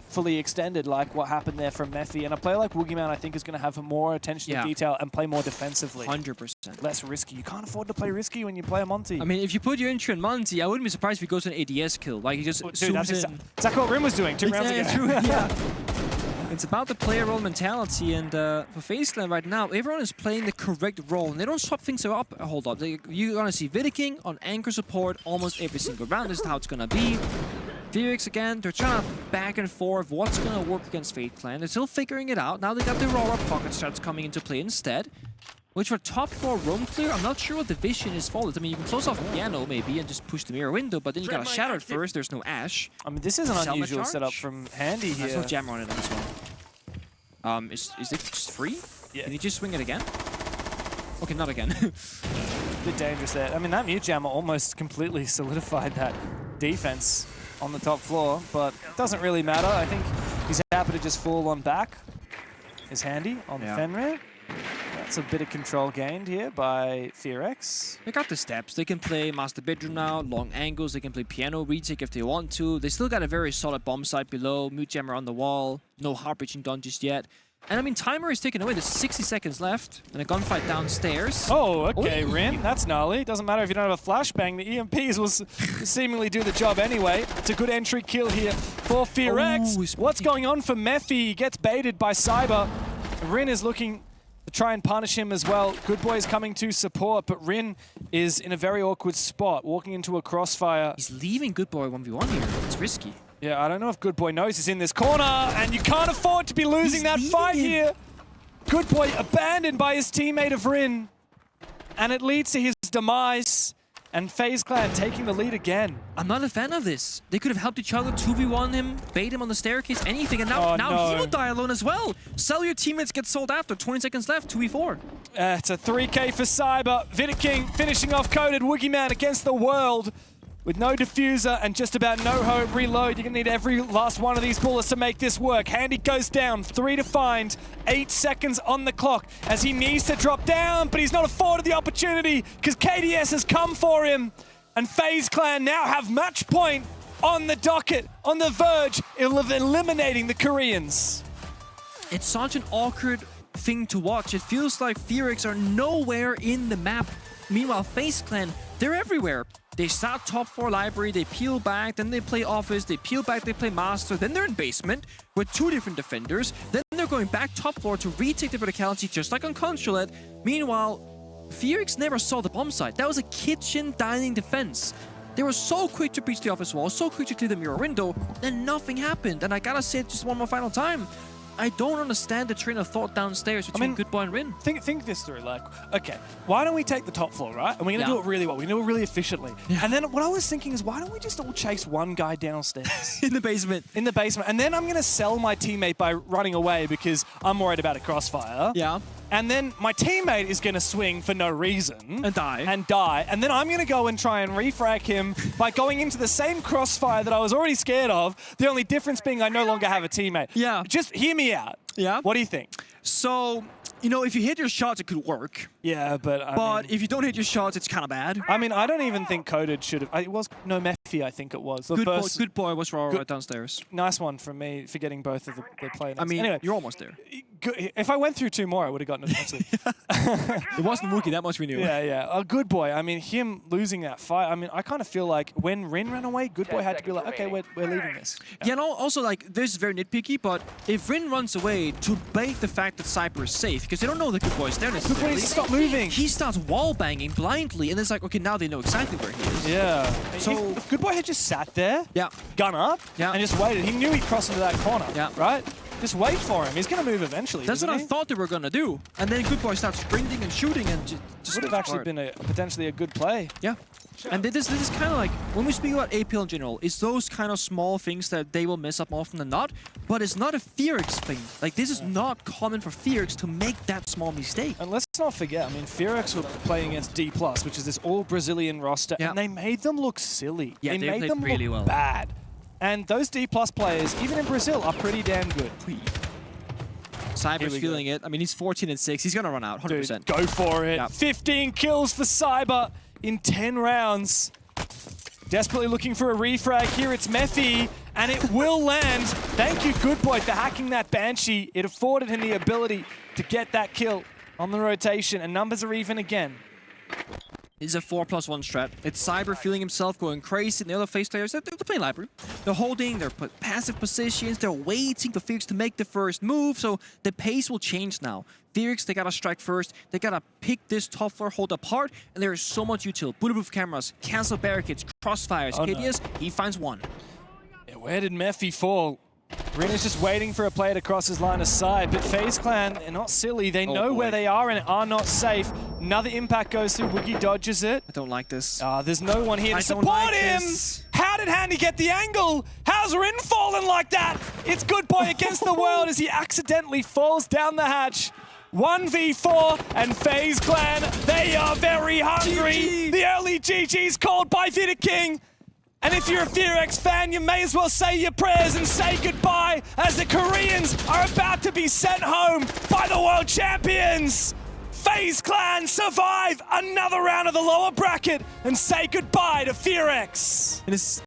fully extended like what happened there from Mephi. And a player like Woogie Man, I think, is going to have more attention to detail and play more defensively. 100%. Less risky. You can't afford to play risky when you play a Monty. I mean, if you put your entry on Monty, I wouldn't be surprised if he goes to an ADS kill. Like he just zooms in. Exactly what Rim was doing 2 rounds ago. True, yeah. It's about the player role mentality, and for FaZe Clan right now, everyone is playing the correct role, and they don't swap things up. Hold up, you're gonna see Vidiking on anchor support almost every single round. This is how it's gonna be. FEARX again, they're trying to back and forth what's gonna work against FaZe Clan. They're still figuring it out. Now they got the Aurora pocket starts coming into play instead. Which for top 4 roam clear, I'm not sure what the vision is for it. I mean, you can close off piano maybe and just push the mirror window, but then you gotta shatter it first. There's no Ash. I mean, this is an unusual setup from Handy here. There's no jammer on it as well. Is it just free? Yeah. Can you just swing it again? Okay, not again. Bit dangerous there. I mean, that mute jammer almost completely solidified that defense on the top floor, but it doesn't really matter. I think he's happy to just fall on back. Is Handy on Fenrir. That's a bit of control gained here by FEARX. They got the steps. They can play Master Bedroom now, long angles. They can play piano retake if they want to. They still got a very solid bomb site below. Mute jammer on the wall. No heart-breaching done just yet. And I mean, timer is taken away. There's 60 seconds left. And a gunfight downstairs. Oh, okay, Rin. That's gnarly. Doesn't matter if you don't have a flashbang. The EMPs will seemingly do the job anyway. It's a good entry kill here for FEARX. What's going on for Mephi? He gets baited by Cyber. Rin is looking to try and punish him as well. Good Boy is coming to support, but Rin is in a very awkward spot, walking into a crossfire. He's leaving Good Boy 1v1 here. It's risky. Yeah, I don't know if Good Boy knows he's in this corner, and you can't afford to be losing that fight here. Good Boy abandoned by his teammate of Rin, and it leads to his demise, and FaZe Clan taking the lead again. I'm not a fan of this. They could have helped each other, 2v1 him, bait him on the staircase, anything, and now he will die alone as well. Sell your teammates, get sold after. 20 seconds left, 2v4. It's a 3K for Cyber. Vidiking finishing off Coded. Woogie Man against the world. With no diffuser and just about no hope, reload. You're going to need every last one of these bullets to make this work. Handy goes down, 3 to find, 8 seconds on the clock as he needs to drop down, but he's not afforded the opportunity because KDS has come for him. And FaZe Clan now have match point on the docket, on the verge of eliminating the Koreans. It's such an awkward thing to watch. It feels like FEARX are nowhere in the map. Meanwhile, FaZe Clan, they're everywhere. They start top 4 library, they peel back, then they play office, they peel back, they play master, then they're in basement with 2 different defenders, then they're going back top floor to retake the verticality just like on Consulate. Meanwhile, FEARX never saw the bomb site. That was a kitchen dining defense. They were so quick to breach the office wall, so quick to clear the mirror window, then nothing happened. And I gotta say it just one more final time. I don't understand the train of thought downstairs between Good Boy and Rin. Think this through. Like, okay, why don't we take the top floor, right? And we're going to do it really well. We're going to do it really efficiently. Yeah. And then what I was thinking is, why don't we just all chase one guy downstairs? In the basement. In the basement. And then I'm going to sell my teammate by running away because I'm worried about a crossfire. Yeah. And then my teammate is going to swing for no reason. And die. And then I'm going to go and try and refrag him by going into the same crossfire that I was already scared of. The only difference being I no longer have a teammate. Yeah. Just hear me out. Yeah. What do you think? So, you know, if you hit your shots, it could work. Yeah, but I mean, if you don't hit your shots, it's kind of bad. I mean, I don't even think Coded should have. It was no Mephi, I think it was. Good boy was right downstairs. Nice one from me for getting both of the play. I mean, anyway, you're almost there. If I went through 2 more, I would have gotten it. It wasn't Wookie, that much we knew. Yeah. A Good Boy. I mean, him losing that fight. I mean, I kind of feel like when Rin ran away, Good Boy had to be like, okay, we're leaving this. Yeah, and also, like, this is very nitpicky, but if Rin runs away to bait the fact that Cyber is safe, because they don't know the Good Boy's there necessarily. Good Boy needs to stop moving. He starts wall banging blindly, and it's like, okay, now they know exactly where he is. Yeah. So if Good Boy had just sat there, yeah, gun up, yeah, and just waited. He knew he'd cross into that corner, yeah, right? Just wait for him. He's going to move eventually. That's what I thought they were going to do. And then Good Boy starts sprinting and shooting and just would have actually been potentially a good play. Yeah. And this is kind of like, when we speak about APL in general, it's those kind of small things that they will mess up more often than not, but it's not a FEARX thing. Like, this is not common for FEARX to make that small mistake. And let's not forget, I mean, FEARX were playing against D+, which is this all-Brazilian roster, and they made them look silly. Yeah, they made them really look bad. And those D+ players, even in Brazil, are pretty damn good. Cyber's feeling it. I mean, he's 14-6. He's going to run out, 100%. Dude, go for it. Yep. 15 kills for Cyber in 10 rounds. Desperately looking for a refrag. Here it's Methy, and it will land. Thank you, Good Boy, for hacking that Banshee. It afforded him the ability to get that kill on the rotation, and numbers are even again. It's a 4+1 strat. It's Cyber feeling himself going crazy, and the other FaZe players, they're playing library. They're holding, they're passive positions, they're waiting for FEARX to make the first move, so the pace will change now. FEARX, they gotta strike first, they gotta pick this top floor, hold apart, and there is so much util. Bulletproof cameras, cancel barricades, crossfires. KDS, he finds one. Yeah, where did Methy fall? Rena's just waiting for a player to cross his line of sight, but FaZe Clan, they're not silly. They know where they are and are not safe. Another impact goes through. Woogie dodges it. I don't like this. There's no one here to support him. How did Handy get the angle? How's Rin falling like that? It's Good Boy against the world as he accidentally falls down the hatch. 1v4 and FaZe Clan, they are very hungry. GG. The early GG's called by Vida King. And if you're a FEARX fan, you may as well say your prayers and say goodbye as the Koreans are about to be sent home by the world champions. FaZe Clan survive another round of the lower bracket and say goodbye to FEARX. And it's